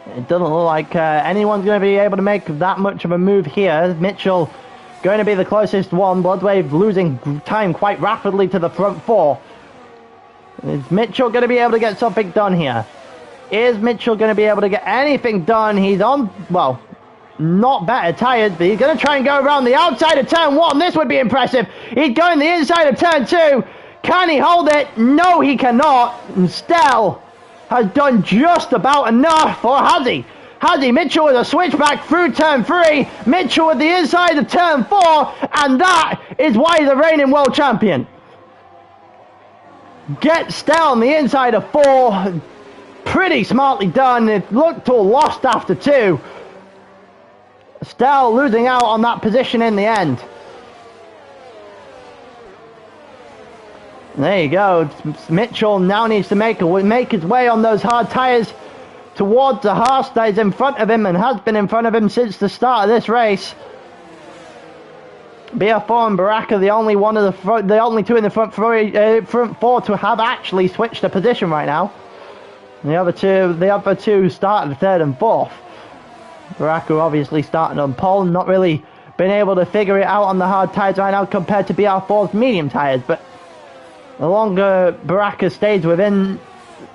Speaker 1: It doesn't look like anyone's going to be able to make that much of a move here. Mitchell going to be the closest one. Bloodwave losing time quite rapidly to the front 4. Is Mitchell going to be able to get something done here? Is Mitchell going to be able to get anything done? He's on, well, not better tyres, but he's going to try and go around the outside of turn 1. This would be impressive. He's going the inside of turn 2. Can he hold it? No, he cannot. And Stell has done just about enough, or has he? Mitchell with a switchback through turn 3. Mitchell with the inside of turn 4. And that is why he's the reigning world champion. Get Stell on the inside of 4. Pretty smartly done. It looked all lost after 2. Stell losing out on that position in the end. There you go. Mitchell now needs to make his way on those hard tyres towards the Haas that is in front of him and has been in front of him since the start of this race. BR4 and Baraka, the only two in the front 4 to have actually switched a position right now. The other two started 3rd and 4th. Baraka obviously starting on pole, not really been able to figure it out on the hard tyres right now compared to BR4's medium tyres, but the longer Baraka stays within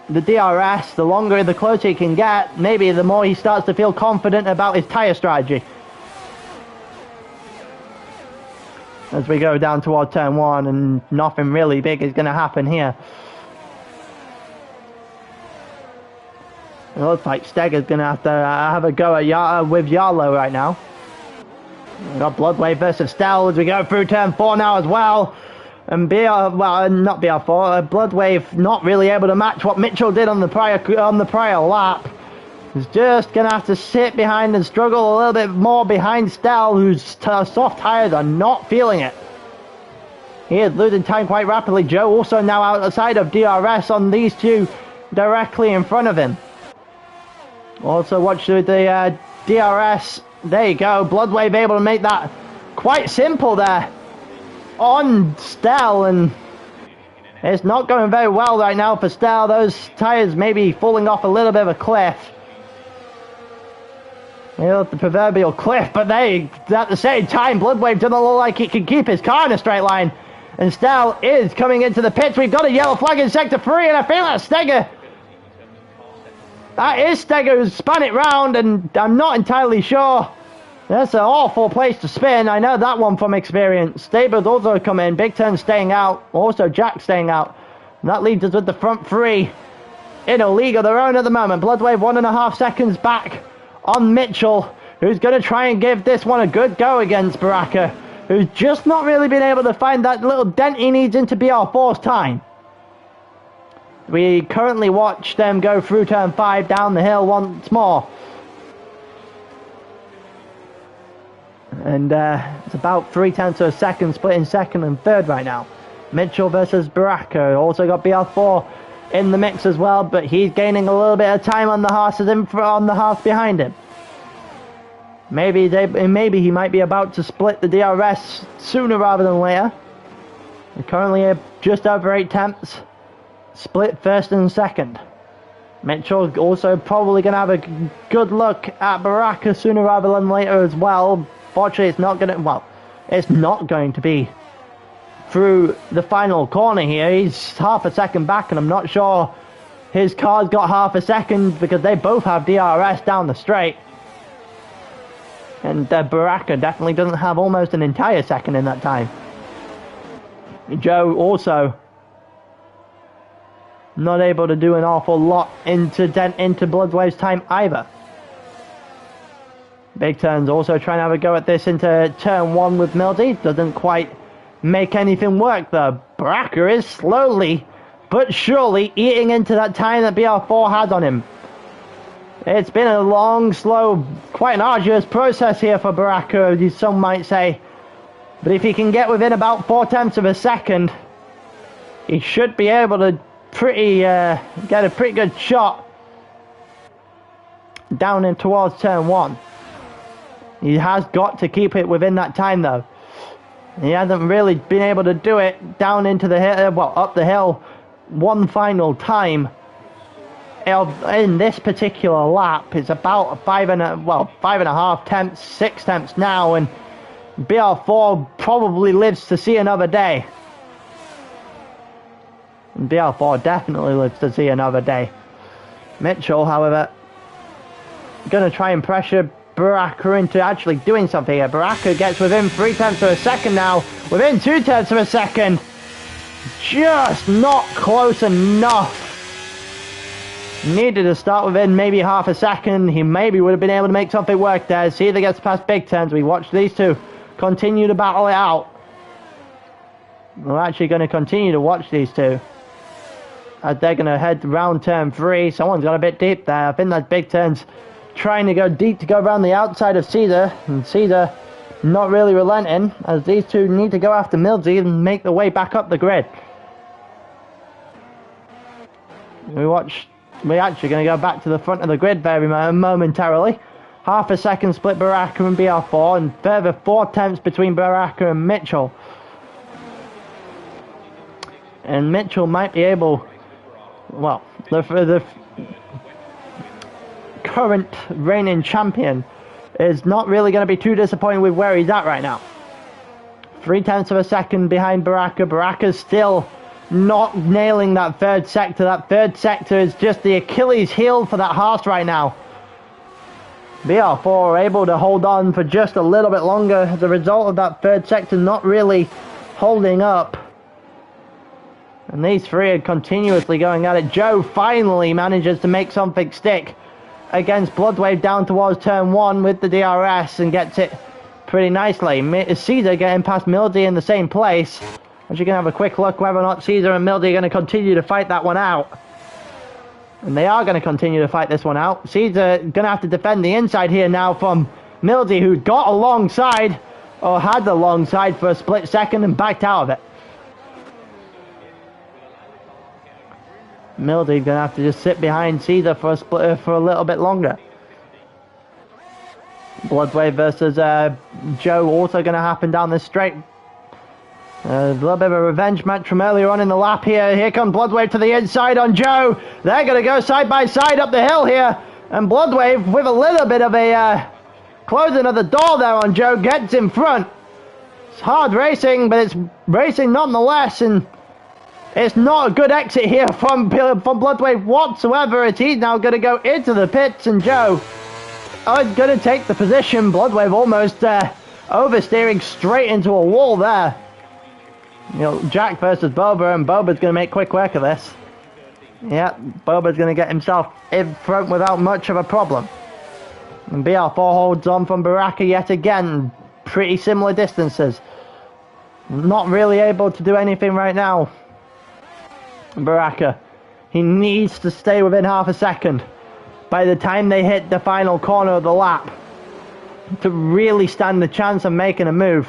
Speaker 1: the DRS, the closer he can get, maybe the more he starts to feel confident about his tyre strategy. As we go down toward turn 1, and nothing really big is going to happen here. It looks like Steger's going to have to have a go at with Yarlow right now. We've got Bloodwave versus Stell as we go through turn 4 now as well. And not BR4, Bloodwave not really able to match what Mitchell did on the prior lap. He's just going to have to sit behind and struggle a little bit more behind Stell, whose soft tyres are not feeling it. He is losing time quite rapidly. Joe also now outside of DRS on these two directly in front of him. Also watch the DRS. There you go. Bloodwave able to make that quite simple there on Stell, and it's not going very well right now for Stell. Those tyres may be falling off a little bit of a cliff. The proverbial cliff, but at the same time, Bloodwave doesn't look like he can keep his car in a straight line. And Stell is coming into the pits. We've got a yellow flag in sector 3, and I think that's Steger. That is Steger who's spun it round, and I'm not entirely sure. That's an awful place to spin. I know that one from experience. Stable's also come in. Big Turn staying out. Also Jack staying out. And that leaves us with the front 3 in a league of their own at the moment. Bloodwave 1.5 seconds back on Mitchell, who's going to try and give this one a good go against Baraka, who's just not really been able to find that little dent he needs into BR4's time. We currently watch them go through turn 5 down the hill once more. And it's about 0.3 of a second split in second and third right now. Mitchell versus Baraka. Also got BR4 in the mix as well, but he's gaining a little bit of time on the horses on the horse behind him. Maybe he might be about to split the DRS sooner rather than later. We're currently just over 8 tenths. Split first and second. Mitchell also probably going to have a good look at Baraka sooner rather than later as well. Fortunately, it's not going to be through the final corner here. He's half a second back, and I'm not sure his car's got half a second because they both have DRS down the straight. And Baraka definitely doesn't have almost an entire second in that time. Joe also not able to do an awful lot into Bloodwave's time either. Big Turns also trying to have a go at this into turn 1 with Mildy. Doesn't quite make anything work though. Baraka is slowly but surely eating into that time that BR4 has on him. It's been a long, slow, quite an arduous process here for Baraka, some might say. But if he can get within about 0.4 of a second, he should be able to get a pretty good shot down in towards turn 1. He has got to keep it within that time though. He hasn't really been able to do it down into the hill, up the hill one final time. In this particular lap, it's about 5.5 tenths, 6 tenths now, and BR4 probably lives to see another day. And BR4 definitely lives to see another day. Mitchell, however, going to try and pressure Baraka into actually doing something here. Baraka gets within 0.3 of a second now, within 0.2 of a second. Just not close enough. Needed to start within maybe half a second. He maybe would have been able to make something work there. See if he gets past Big Turns. We watch these two continue to battle it out. We're actually going to continue to watch these two as they're going to head round turn 3. Someone's got a bit deep there. I think that's Big Turns trying to go deep to go around the outside of Caesar, and Caesar not really relenting as these two need to go after Mildsy and make their way back up the grid. We're actually going to go back to the front of the grid very momentarily. Half a second split Baraka and BR4, and further 0.4 between Baraka and Mitchell. And Mitchell might be able, the current reigning champion is not really going to be too disappointed with where he's at right now. 0.3 of a second behind Baraka. Baraka's still not nailing that third sector. That third sector is just the Achilles heel for that horse right now. BR4 are able to hold on for just a little bit longer as a result of that third sector not really holding up. And these three are continuously going at it. Joe finally manages to make something stick against Bloodwave down towards turn 1 with the DRS and gets it pretty nicely. Caesar getting past Mildy in the same place. As you're going to have a quick look whether or not Caesar and Mildy are going to continue to fight that one out. And they are going to continue to fight this one out. Caesar going to have to defend the inside here now from Mildy, who got alongside, or had the long side for a split second and backed out of it. Mildy going to have to just sit behind Caesar for a little bit longer. Bloodwave versus Joe also going to happen down this straight. A little bit of a revenge match from earlier on in the lap here. Here comes Bloodwave to the inside on Joe. They're going to go side by side up the hill here. And Bloodwave with a little bit of a closing of the door there on Joe gets in front. It's hard racing, but it's racing nonetheless. And it's not a good exit here from Bloodwave whatsoever, as he's now going to go into the pits, and Joe is going to take the position. Bloodwave almost oversteering straight into a wall there. Jack versus Boba, and Boba's going to make quick work of this. Yeah, Boba's going to get himself in front without much of a problem. And BR4 holds on from Baraka yet again. Pretty similar distances. Not really able to do anything right now. Baraka, he needs to stay within half a second by the time they hit the final corner of the lap. to really stand the chance of making a move.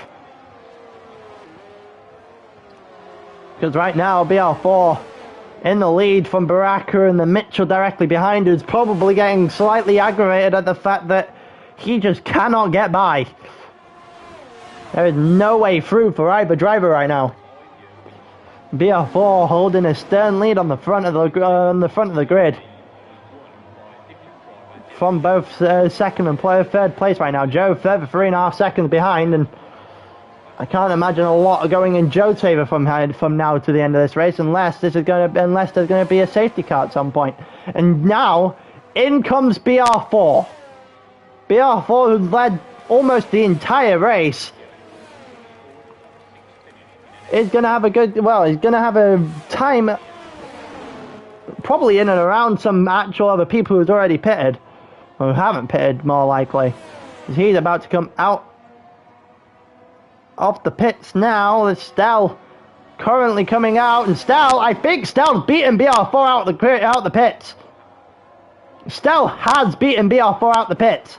Speaker 1: Because right now, BR4 in the lead from Baraka, and the Mitchell directly behind, who's probably getting slightly aggravated at the fact that he just cannot get by. There is no way through for either driver right now. BR4 holding a stern lead on the front of the grid. From both second and third place right now. Joe further 3.5 seconds behind, and I can't imagine a lot going in Joe's favour from now to the end of this race, unless there's going to be a safety car at some point. And now in comes BR4. BR4, who led almost the entire race, is going to have he's going to have a time probably in and around some actual other people who's already pitted, or who haven't pitted, more likely. He's about to come out off the pits now. It's Stell currently coming out, and I think Stell's beaten BR4 out the pits. Stell has beaten BR4 out the pits.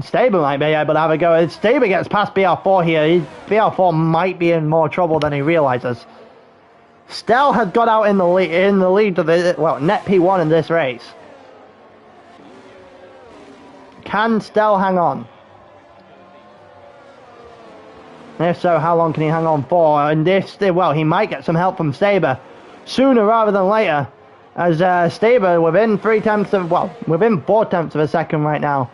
Speaker 1: Staber might be able to have a go. If Staber gets past BR4 here, BR4 might be in more trouble than he realizes. Stell has got out in the lead to the net P1 in this race. Can Stell hang on? If so, how long can he hang on for? And he might get some help from Staber sooner rather than later, as Staber within 4 tenths of a second right now.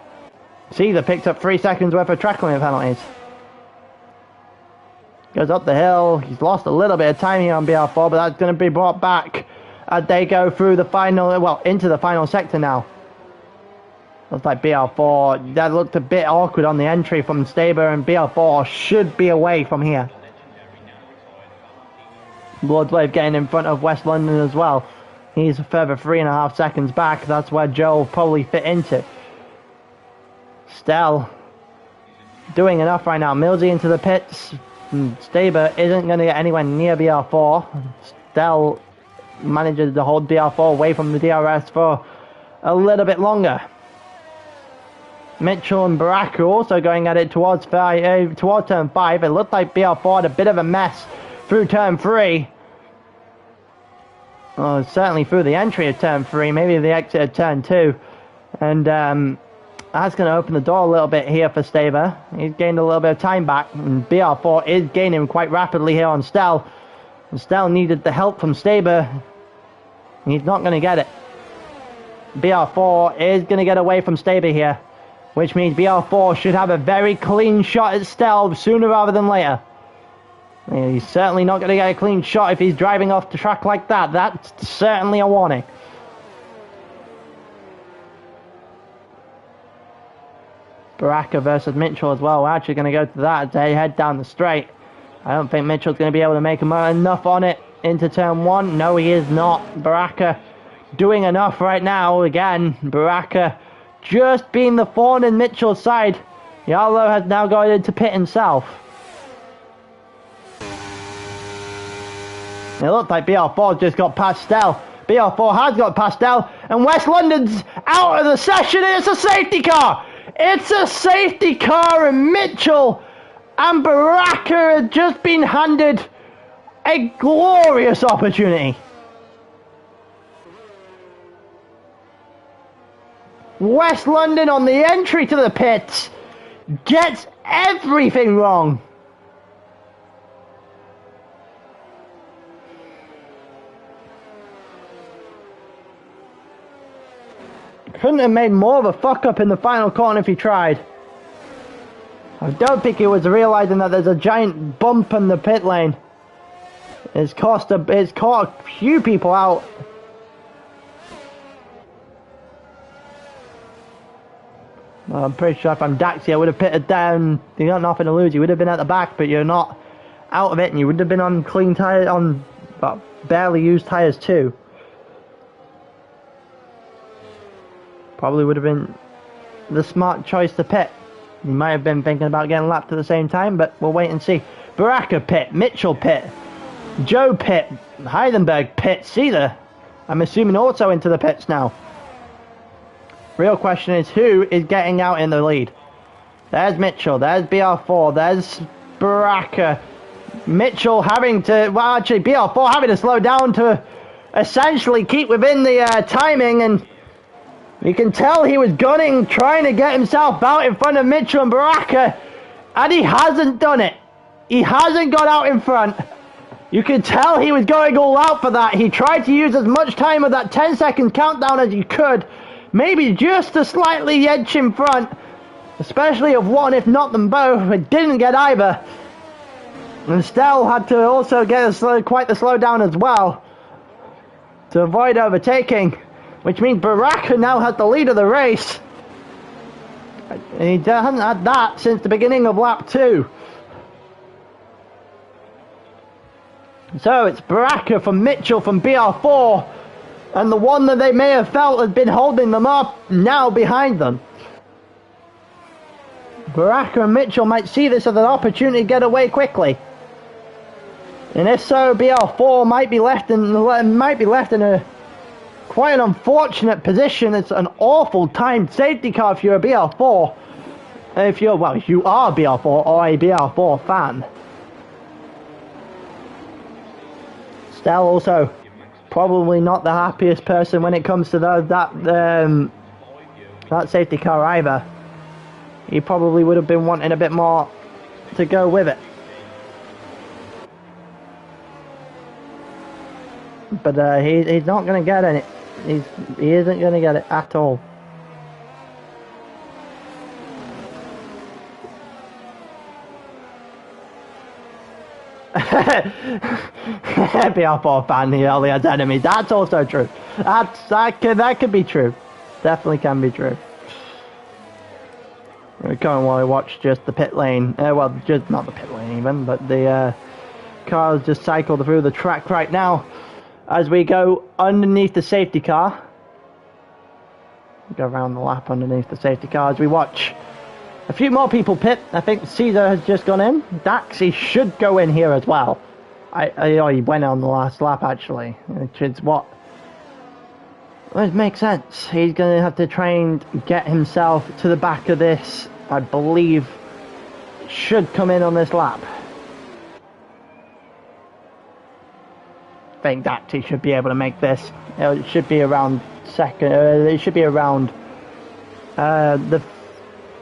Speaker 1: Caesar picked up 3 seconds worth of track limit penalties. Goes up the hill. He's lost a little bit of time here on BR4, but that's going to be brought back as they go through the into the final sector now. Looks like BR4, that looked a bit awkward on the entry from Staber, and BR4 should be away from here. Lordswave getting in front of West London as well. He's a further 3.5 seconds back. That's where Joe will probably fit into. Stell doing enough right now. Millsy into the pits. Staber isn't going to get anywhere near BR4. Stell manages to hold BR4 away from the DRS for a little bit longer. Mitchell and Baraka also going at it towards turn 5. It looked like BR4 had a bit of a mess through turn 3. Well, certainly through the entry of turn 3, maybe the exit of turn 2. And that's going to open the door a little bit here for Staber. He's gained a little bit of time back, and BR4 is gaining quite rapidly here on Stell. And Stell needed the help from Staber. He's not going to get it. BR4 is going to get away from Staber here, which means BR4 should have a very clean shot at Stell sooner rather than later. He's certainly not going to get a clean shot if he's driving off the track like that. That's certainly a warning. Baraka versus Mitchell as well. We're actually going to go to that as they head down the straight. I don't think Mitchell's going to be able to make enough on it into turn 1. No, he is not. Baraka doing enough right now. Again, Baraka just being the thorn in Mitchell's side. Yarlow has now gone into pit himself. It looked like BR4 just got past Stell. BR4 has got past Stell, and West London's out of the session. It's a safety car. It's a safety car, and Mitchell and Baraka have just been handed a glorious opportunity. West London on the entry to the pits gets everything wrong. Couldn't have made more of a fuck up in the final corner if he tried. I don't think he was realizing that there's a giant bump in the pit lane. It's caught a few people out. Well, I'm pretty sure if I'm Daxi, I would have pitted down. You got nothing to lose. You would have been at the back, but you're not out of it, and you would have been on clean tires, on barely used tires too. Probably would have been the smart choice to pit. You might have been thinking about getting lapped at the same time, but we'll wait and see. Baraka pit, Mitchell pit, Joe pit, Heidenberg pit, Caesar, I'm assuming also into the pits now. Real question is, who is getting out in the lead? There's Mitchell, there's BR4, there's Baraka. Mitchell having to, well actually BR4 having to slow down to essentially keep within the timing, and you can tell he was gunning, trying to get himself out in front of Mitchell and Baraka, and he hasn't done it. He hasn't got out in front. You can tell he was going all out for that. He tried to use as much time of that 10-second countdown as he could, maybe just to slightly edge in front, especially of one, if not them both, but didn't get either. And Stell had to also get quite the slowdown as well to avoid overtaking, which means Baraka now has the lead of the race. He hasn't had that since the beginning of lap 2. So it's Baraka from Mitchell from BR4, and the one that they may have felt has been holding them up now behind them. Baraka and Mitchell might see this as an opportunity to get away quickly. And if so, BR4 might be left in a quite an unfortunate position. It's an awful timed safety car if you're a BR4. If you are a BR4 or a BR4 fan. Stell also probably not the happiest person when it comes to that safety car either. He probably would have been wanting a bit more to go with it. But he's not going to get it. He isn't going to get it at all. BR4 fan, he only has enemies. That's also true. That could be true. Definitely can be true. We're going while I watch just the pit lane. Well, just not the pit lane even, but the cars just cycled through the track right now as we go underneath the safety car. Go around the lap underneath the safety car as we watch a few more people pit. I think Caesar has just gone in. Daxi should go in here as well. He went on the last lap actually, which is what makes sense. He's going to have to try and get himself to the back of this. I believe should come in on this lap. I think Daxi should be able to make this. It should be around second. It should be around the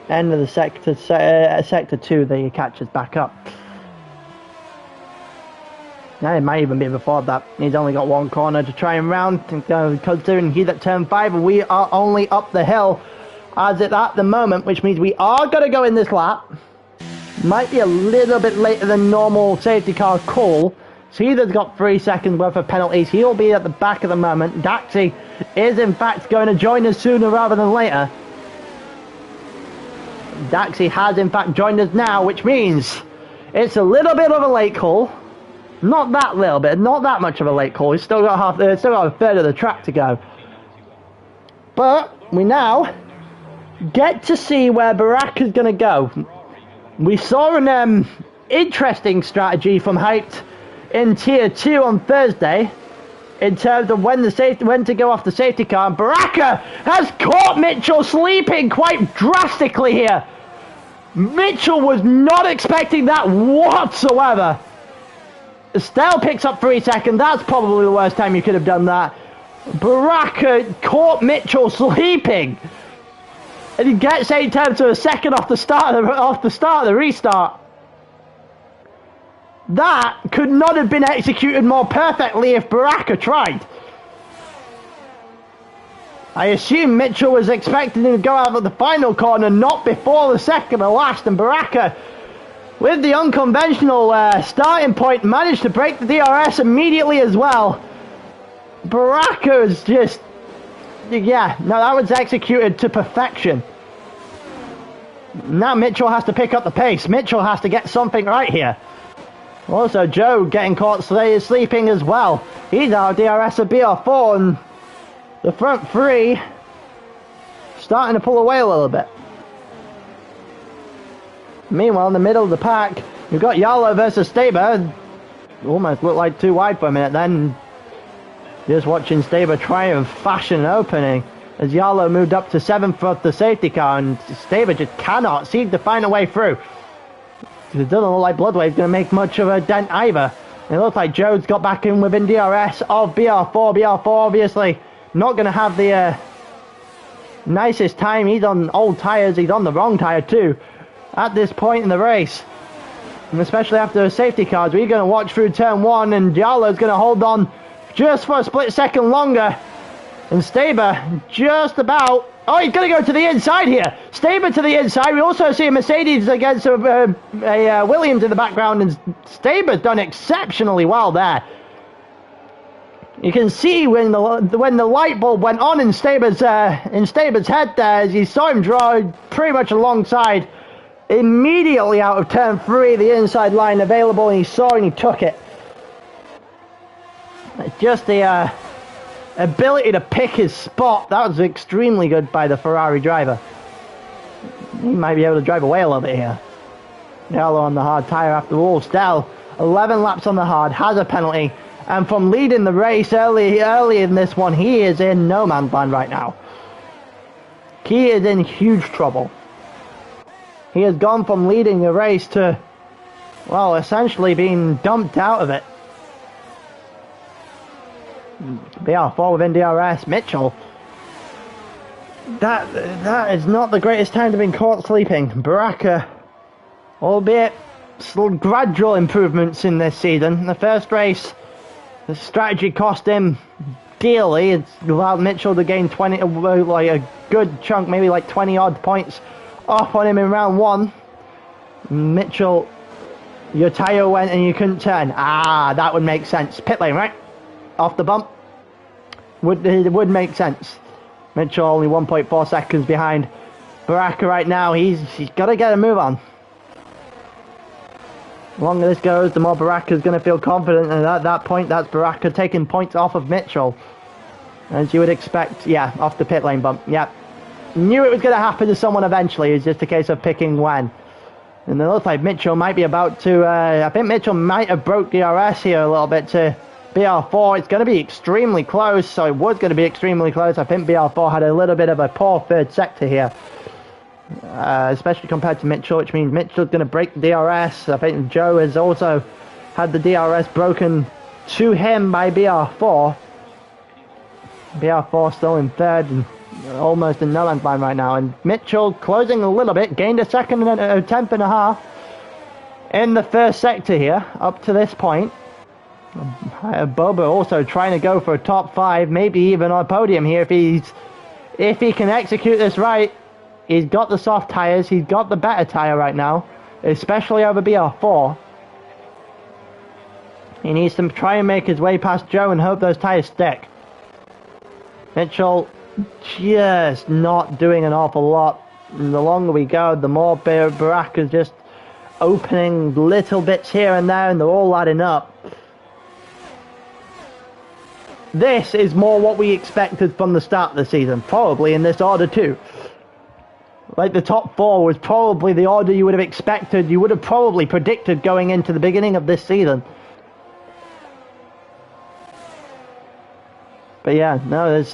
Speaker 1: end of the sector 2 that he catches back up. Now it might even be before that. He's only got one corner to try and round, considering he's at turn 5 and we are only up the hill as it at the moment, which means we are going to go in this lap. Might be a little bit later than normal safety car call. Caesar's got 3 seconds worth of penalties. He'll be at the back at the moment. Daxi is in fact going to join us sooner rather than later. Daxi has in fact joined us now, which means it's a little bit of a late call. Not that little bit, not that much of a late call. He's still got a third of the track to go. But we now get to see where Baraka's going to go. We saw an interesting strategy from Hyped in Tier 2 on Thursday in terms of when to go off the safety car. And Baraka has caught Mitchell sleeping quite drastically here. Mitchell was not expecting that whatsoever. Stell picks up 3 seconds. That's probably the worst time you could have done that. Baraka caught Mitchell sleeping, and he gets 8 tenths of a second off the start of the restart. That could not have been executed more perfectly if Baraka tried. I assume Mitchell was expecting him to go out of the final corner, not before the second to last, and Baraka, with the unconventional starting point, managed to break the DRS immediately as well. Baraka is just, yeah, no, that was executed to perfection. Now Mitchell has to pick up the pace. Mitchell has to get something right here. Also, Joe getting caught sleeping as well. He's out of DRS of BR4, and the front 3 starting to pull away a little bit. Meanwhile, in the middle of the pack, you've got Yalo versus Staber. Almost looked like too wide for a minute then. Just watching Staber try and fashion an opening. as Yarlow moved up to 7th for the safety car, and Staber just cannot seem to find a way through. It doesn't look like Bloodwave's going to make much of a dent either. It looks like Joe's got back in within DRS of BR4. BR4 obviously not going to have the nicest time. He's on old tyres. He's on the wrong tyre too at this point in the race. And especially after the safety cars, we're going to watch through turn 1, and Diallo's going to hold on just for a split second longer. And Staber just about... Oh, he's going to go to the inside here. Staber to the inside. We also see a Mercedes against a Williams in the background, and Staber's done exceptionally well there. You can see when the light bulb went on in Staber's head there, as you saw him draw pretty much alongside. Immediately out of turn 3, the inside line available, and he saw and he took it. Just the ability to pick his spot, that was extremely good by the Ferrari driver. He might be able to drive away a little bit here. Yellow on the hard tyre after all. Still, 11 laps on the hard, has a penalty, and from leading the race early in this one, he is in no man's land right now. He is in huge trouble. He has gone from leading the race to, well, essentially being dumped out of it. BR4 within DRS. Mitchell. That is not the greatest time to be caught sleeping. Baraka, albeit gradual improvements in this season. The first race, the strategy cost him dearly. It's allowed Mitchell to gain 20, like a good chunk, maybe like 20 odd points off on him in round 1. Mitchell, your tyre went and you couldn't turn. That would make sense. Pit lane, right? Off the bump. It would make sense. Mitchell only 1.4 seconds behind Baraka right now. He's got to get a move on. The longer this goes, the more Baraka's going to feel confident, and at that point, that's Baraka taking points off of Mitchell. As you would expect, yeah, off the pit lane bump. Yeah. Knew it was going to happen to someone eventually. It's just a case of picking when. And it looks like Mitchell might be about to... I think Mitchell might have broke DRS here a little bit to BR4. It's going to be extremely close. So it was going to be extremely close. I think BR4 had a little bit of a poor third sector here. Especially compared to Mitchell, which means Mitchell's going to break the DRS. I think Joe has also had the DRS broken to him by BR4. BR4 still in third and almost in no man's land right now, and Mitchell closing a little bit, gained a second and a tenth and a half in the first sector here up to this point. Boba also trying to go for a top 5, maybe even on a podium here if he can execute this right. He's got the soft tyres, he's got the better tyre right now, especially over BR4. He needs to try and make his way past Joe and hope those tyres stick. Mitchell just not doing an awful lot. And the longer we go, the more Baraka's just opening little bits here and there, and they're all adding up. This is more what we expected from the start of the season, probably in this order too. Like the top 4 was probably the order you would have expected, you would have probably predicted going into the beginning of this season. But yeah, no, there's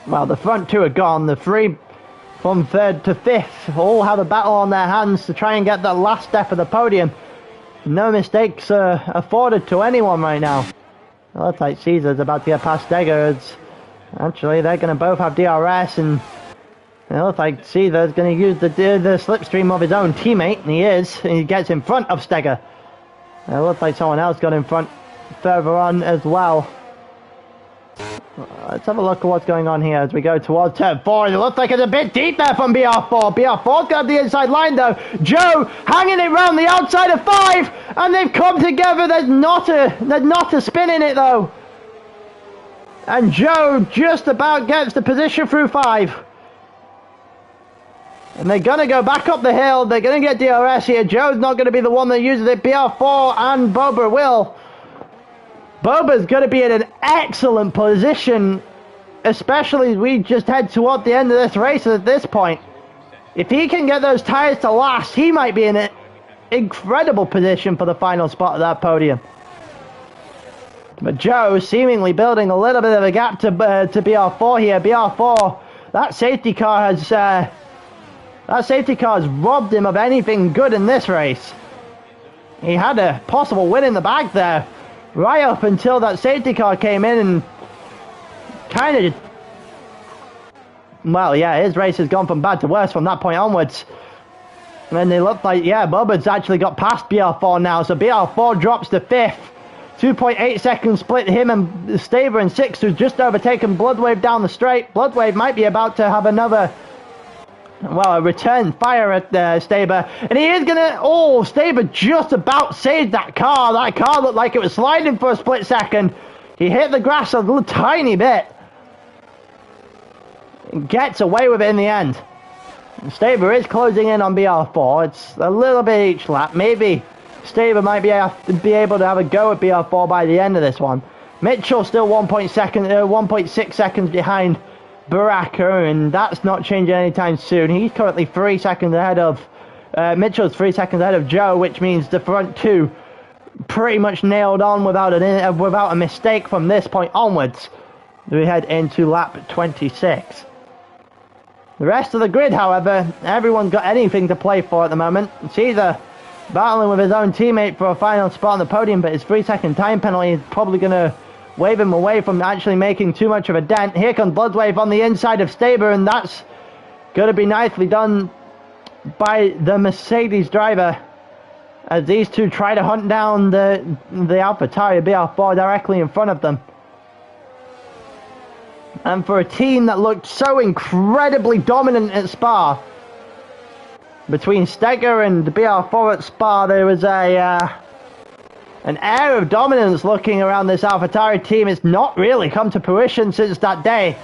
Speaker 1: well, the front 2 are gone. The 3 from 3rd to 5th all have a battle on their hands to try and get the last step of the podium. No mistakes afforded to anyone right now. It looks like Caesar's about to get past Steger. Actually, they're going to both have DRS, and it looks like Caesar's going to use the slipstream of his own teammate, and he is. And he gets in front of Steger. It looks like someone else got in front further on as well. Let's have a look at what's going on here as we go towards turn 4. It looks like it's a bit deep there from BR4. BR4's got the inside line though. Joe hanging it round the outside of 5, and they've come together. There's not a spin in it though. And Joe just about gets the position through 5. And they're going to go back up the hill. They're going to get DRS here. Joe's not going to be the one that uses it. BR4 and Boba will. Boba's going to be in an excellent position, especially as we just head toward the end of this race at this point. If he can get those tyres to last, he might be in an incredible position for the final spot of that podium. But Joe seemingly building a little bit of a gap to BR4 here. BR4, that safety car has robbed him of anything good in this race. He had a possible win in the bag there, right up until that safety car came in and kind of, well, yeah, his race has gone from bad to worse from that point onwards. And then they look like, yeah, Bubba's actually got past BR4 now, so BR4 drops to 5th. 2.8 seconds split him and Staber in 6th, who's just overtaken Bloodwave down the straight. Bloodwave might be about to have another, well, a return fire at Staber. And he is going to, oh, Staber just about saved that car. That car looked like it was sliding for a split second. He hit the grass a little tiny bit. Gets away with it in the end. Staber is closing in on BR4. It's a little bit each lap. Maybe Staber might be able to have a go at BR4 by the end of this one. Mitchell still 1.6 seconds behind Baraka, and that's not changing anytime soon. He's currently 3 seconds ahead of Mitchell's 3 seconds ahead of Joe, which means the front two pretty much nailed on without a mistake from this point onwards. We head into lap 26. The rest of the grid, however, everyone's got anything to play for at the moment. Caesar battling with his own teammate for a final spot on the podium, but his 3-second time penalty is probably going to wave him away from actually making too much of a dent. Here comes Bloodwave on the inside of Staber, and that's going to be nicely done by the Mercedes driver as these two try to hunt down the AlphaTauri BR4 directly in front of them. And for a team that looked so incredibly dominant at Spa, between Steger and the BR4 at Spa, there was an air of dominance looking around this AlphaTauri team. It's not really come to fruition since that day.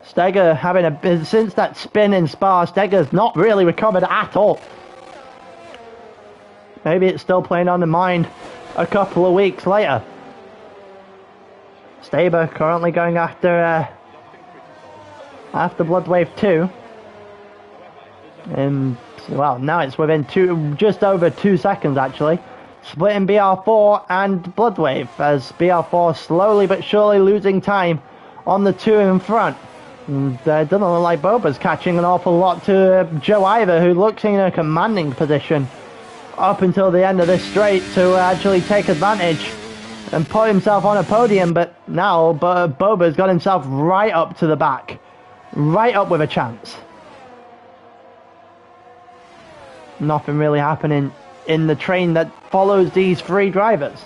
Speaker 1: Steger since that spin in Spa, Steger's not really recovered at all. Maybe it's still playing on the mind a couple of weeks later. Staber currently going after Bloodwave 2. And, well, now it's within just over 2 seconds actually. Splitting BR4 and Bloodwave as BR4 slowly but surely losing time on the two in front. And it doesn't look like Boba's catching an awful lot to Joe either, who looks in a commanding position up until the end of this straight to actually take advantage and put himself on a podium. But now Boba's got himself right up to the back, right up with a chance. Nothing really happening in the train that follows these three drivers.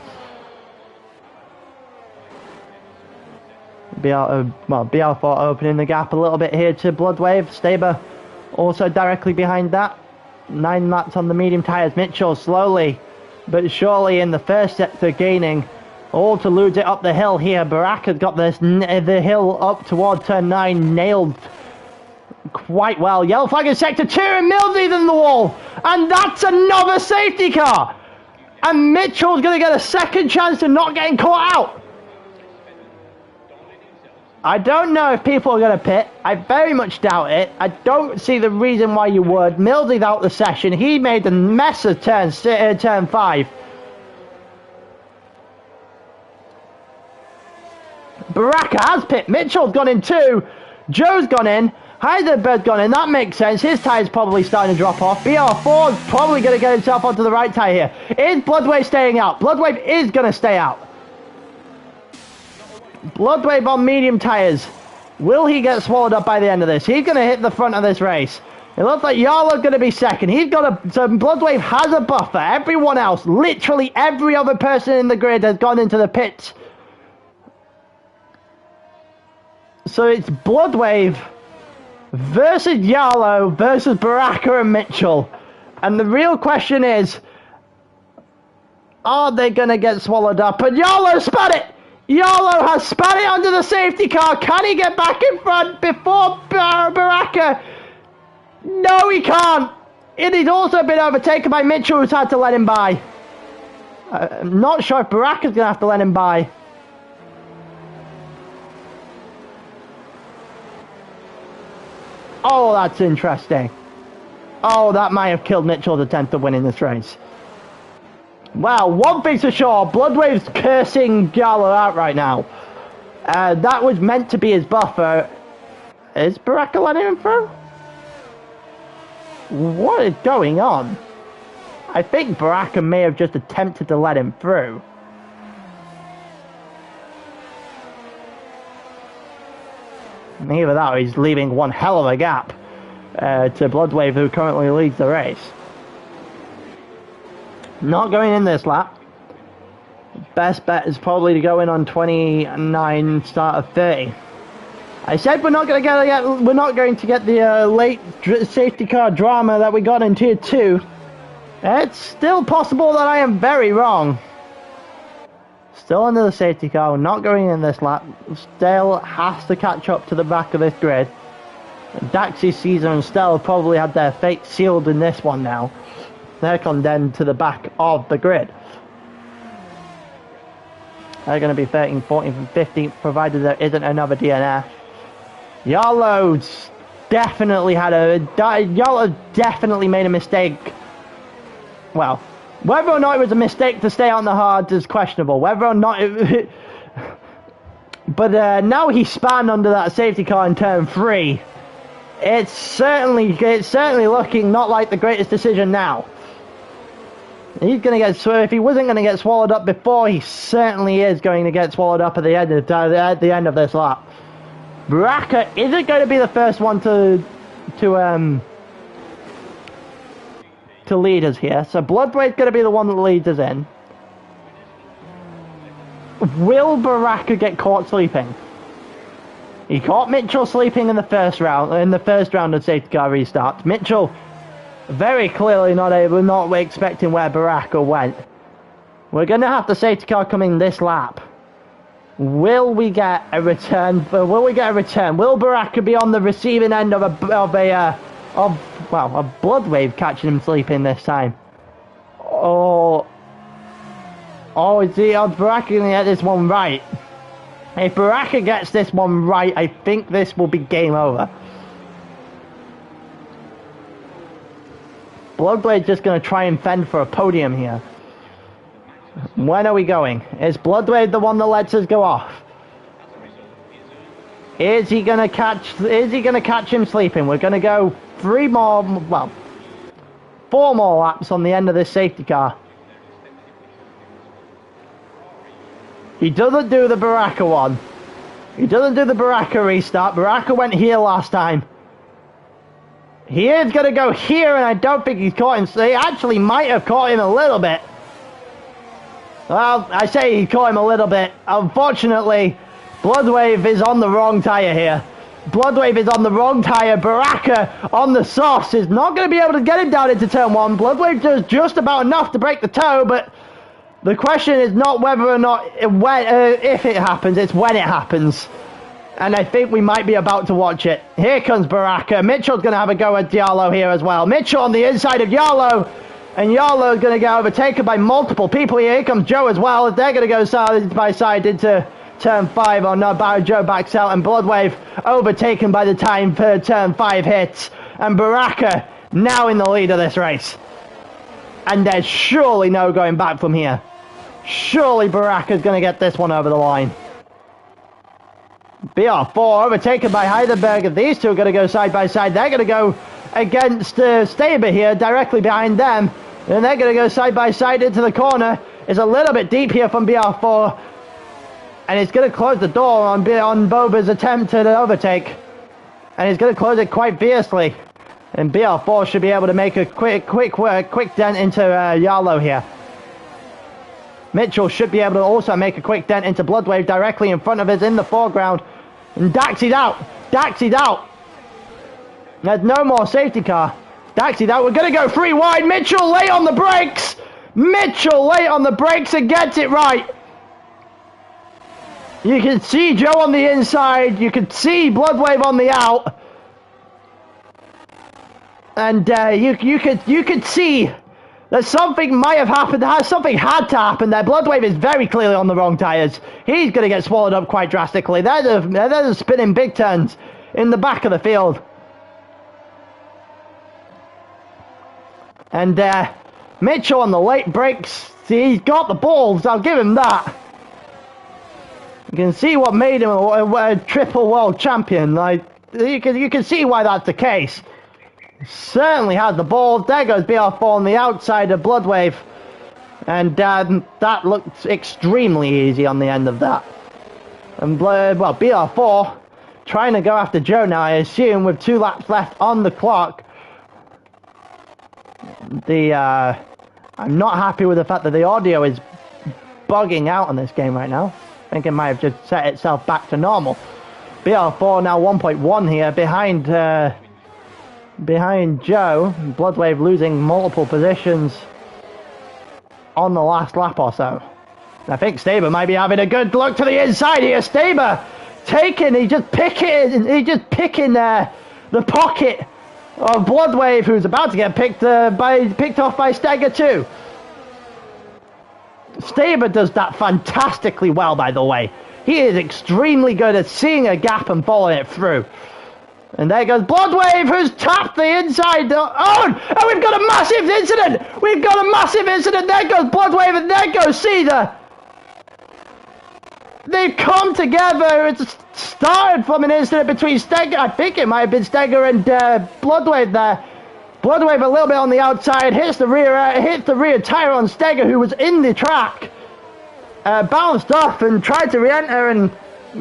Speaker 1: BR4 opening the gap a little bit here to Bloodwave. Staber also directly behind that. 9 laps on the medium tyres. Mitchell slowly but surely in the first sector gaining, all to lose it up the hill here. Baraka's got the hill up toward turn 9 nailed quite well. Yellow flag in sector 2 and Millsy's in the wall, and that's another safety car, and Mitchell's going to get a second chance of not getting caught out. I don't know if people are going to pit. I very much doubt it. I don't see the reason why you would. Millsy's out the session. He made a mess of turn 5. Baraka has pit. Mitchell's gone in too. Joe's gone in. Heisenberg's gone in. That makes sense. His tyre's probably starting to drop off. BR4's probably going to get himself onto the right tyre here. Is Bloodwave staying out? Bloodwave is going to stay out. Bloodwave on medium tyres. Will he get swallowed up by the end of this? He's going to hit the front of this race. It looks like Yarlow's going to be second. So Bloodwave has a buffer. Everyone else, literally every other person in the grid has gone into the pits. So it's Bloodwave versus Yarlow versus Baraka and Mitchell. And the real question is, are they going to get swallowed up? And Yarlow spat it! Yarlow has spat it onto the safety car. Can he get back in front before Baraka? No, he can't. It has also been overtaken by Mitchell, who's had to let him by. I'm not sure if Baraka's going to have to let him by. Oh, that's interesting. Oh, that might have killed Mitchell's attempt of winning this race. Well, one thing's for sure, Bloodwave's cursing Gallo out right now. That was meant to be his buffer. Is Baraka letting him through? What is going on? I think Baraka may have just attempted to let him through. Either that or he's leaving one hell of a gap to Bloodwave, who currently leads the race. Not going in this lap. Best bet is probably to go in on 29, start of 30. I said we're not going to get the late safety car drama that we got in Tier 2. It's still possible that I am very wrong. Still under the safety car, we're not going in this lap. Still has to catch up to the back of this grid. Daxi, Caesar and Stella probably had their fate sealed in this one now. They're condemned to the back of the grid. They're going to be 13th, 14th and 15th, provided there isn't another DNF. Yarlo's definitely made a mistake. Well, whether or not it was a mistake to stay on the hard is questionable. Whether or not it... But now he spun under that safety car in turn 3. It's certainly looking not like the greatest decision now. He's going to get, if he wasn't going to get swallowed up before, he certainly is going to get swallowed up at the end of this lap. Baraka isn't going to be the first one to lead us here, so Bloodwave's going to be the one that leads us in. Will Baraka get caught sleeping? He caught Mitchell sleeping in the first round of safety car restart. Mitchell very clearly not expecting where Baraka went. We're going to have the safety car coming this lap. Will we get a return? Will Baraka be on the receiving end of a Bloodwave catching him sleeping this time? Or is Baraka going to get this one right? If Baraka gets this one right, I think this will be game over. Bloodwave's just going to try and fend for a podium here. When are we going? Is Bloodwave the one that lets us go off? Is he going to catch him sleeping? We're going to go 4 more laps on the end of this safety car. He doesn't do the Baraka one. He doesn't do the Baraka restart. Baraka went here last time. He is going to go here, and I don't think he's caught him. So he actually might have caught him a little bit. Well, I say he caught him a little bit. Unfortunately, Bloodwave is on the wrong tyre here. Bloodwave is on the wrong tyre. Baraka on the sauce is not going to be able to get him down into turn 1. Bloodwave does just about enough to break the toe, but the question is not whether or not if it happens, it's when it happens. And I think we might be about to watch it. Here comes Baraka. Mitchell's going to have a go at Yarlo here as well. Mitchell on the inside of Yarlo. And Yarlo's going to get overtaken by multiple people here. Here comes Joe as well. They're going to go side by side into turn 5. Oh no, Joe backs out. And Bloodwave overtaken by the time turn 5 hits. And Baraka now in the lead of this race. And there's surely no going back from here. Surely Baraka's going to get this one over the line. BR4 overtaken by Heidelberger. These two are going to go side by side. They're going to go against Staber here, directly behind them. And they're going to go side by side into the corner. It's a little bit deep here from BR4. And it's going to close the door on Boba's attempt to overtake. And he's going to close it quite fiercely. And BR4 should be able to make a quick dent into Yarlo here. Mitchell should be able to also make a quick dent into Bloodwave directly in front of us in the foreground. And Daxi's out. Daxi's out. There's no more safety car. Daxi's out. We're going to go 3 wide. Mitchell late on the brakes. Mitchell late on the brakes and gets it right. You can see Joe on the inside. You can see Bloodwave on the out. And you could see that something might have happened. Something had to happen there. Bloodwave is very clearly on the wrong tyres. He's going to get swallowed up quite drastically. They're spinning big turns in the back of the field. And Mitchell on the late brakes See, he's got the balls, I'll give him that. You can see what made him a triple world champion. Like, you can see why that's the case. Certainly has the balls. There goes BR4 on the outside of Bloodwave. And that looked extremely easy on the end of that. And BR4 trying to go after Joe now, I assume, with 2 laps left on the clock. I'm not happy with the fact that the audio is bugging out on this game right now. I think it might have just set itself back to normal. BR4 now 1.1 here behind Joe. Bloodwave losing multiple positions on the last lap or so. I think Staber might be having a good look to the inside here. Staber he's just picking the pocket of Bloodwave, who's about to get picked off by Steger too. Staber does that fantastically well, by the way. He is extremely good at seeing a gap and following it through. And there goes Bloodwave, who's tapped the inside. Oh, we've got a massive incident! We've got a massive incident! There goes Bloodwave, and there goes Cedar. They've come together. It's started from an incident between Steger. I think it might have been Steger and Bloodwave there. Bloodwave a little bit on the outside, hits the rear tire on Steger, who was in the track. Bounced off and tried to re-enter and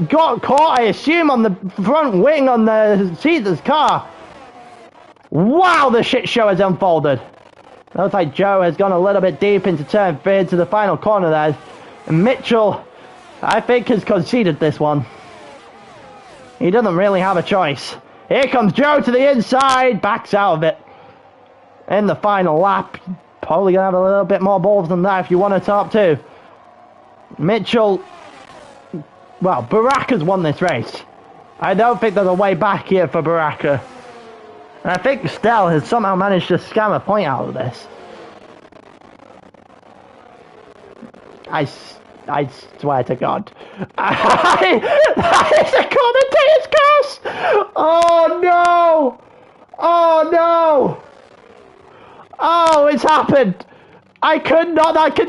Speaker 1: got caught, I assume, on the front wing on the Caesar's car. Wow, the shit show has unfolded. Looks like Joe has gone a little bit deep into turn 3 to the final corner there. And Mitchell, I think, has conceded this one. He doesn't really have a choice. Here comes Joe to the inside, backs out of it. In the final lap, probably going to have a little bit more balls than that if you want to top 2. Mitchell, well, Baraka's won this race. I don't think there's a way back here for Baraka. And I think Stell has somehow managed to scam a point out of this. I swear to God. That is a commentator's curse! Oh no! Oh no! Oh, it's happened! That could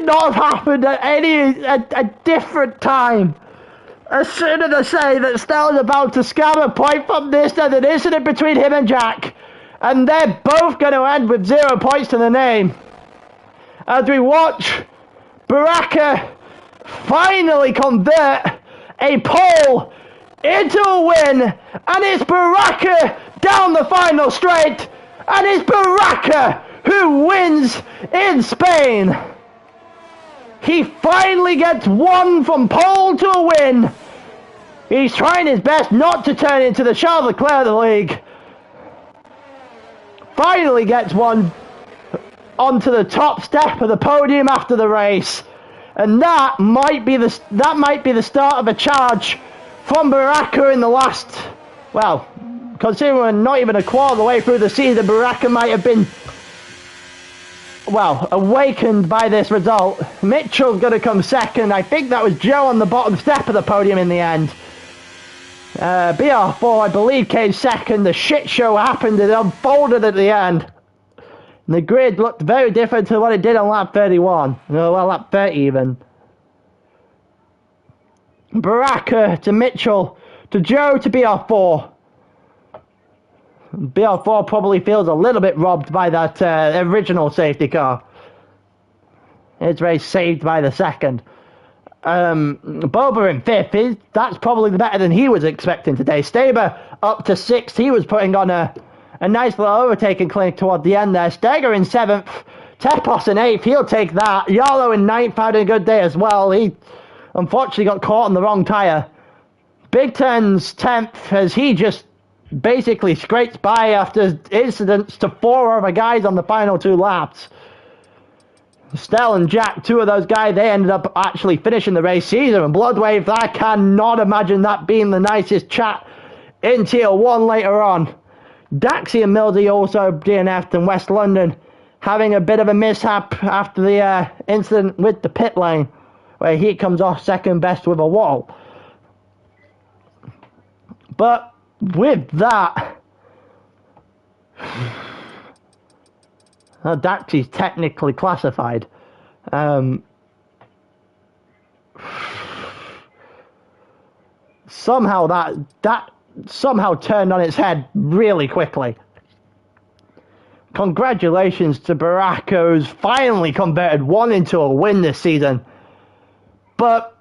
Speaker 1: not have happened at a different time. As soon as I say that Stell's about to scam a point from this, there's an incident between him and Jack. And they're both going to end with 0 points to the name. As we watch Baraka finally convert a pole into a win. And it's Baraka down the final straight. And it's Baraka who wins in Spain. He finally gets one from pole to a win. He's trying his best not to turn into the Charles Leclerc of the league. Finally gets one onto the top step of the podium after the race. And that might be the start of a charge from Baraka in the last, well, considering we're not even a quarter of the way through the season, Baraka might have been, well, awakened by this result. Mitchell's going to come second. I think that was Joe on the bottom step of the podium in the end. BR4, I believe, came second. The shit show happened. It unfolded at the end. And the grid looked very different to what it did on lap 31. Well, lap 30 even. Baraka to Mitchell to Joe to BR4. BR4 probably feels a little bit robbed by that original safety car. It's very saved by the second. Boba in 5th, that's probably better than he was expecting today. Staber up to 6th, he was putting on a nice little overtaking clinic toward the end there. Steger in 7th, Tepos in 8th, he'll take that. Yarlo in 9th had a good day as well. He unfortunately got caught on the wrong tyre. Big Turn's 10th as he just basically scrapes by after incidents to 4 other guys on the final 2 laps. Stell and Jack, 2 of those guys, they ended up actually finishing the race. Caesar and Bloodwave, I cannot imagine that being the nicest chat in Tier 1 later on. Daxi and Mildy also DNF'd, and West London having a bit of a mishap after the incident with the pit lane, where he comes off second best with a wall. But with that, Daxi's technically classified. somehow that somehow turned on its head really quickly. Congratulations to Baracca, who's finally converted one into a win this season. But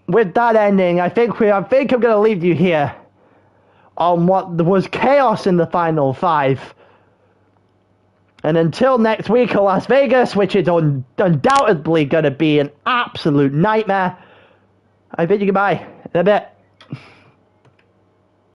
Speaker 1: with that ending, I think I'm going to leave you here on what was chaos in the final 5. And until next week in Las Vegas, which is undoubtedly going to be an absolute nightmare, I bid you goodbye in a bit.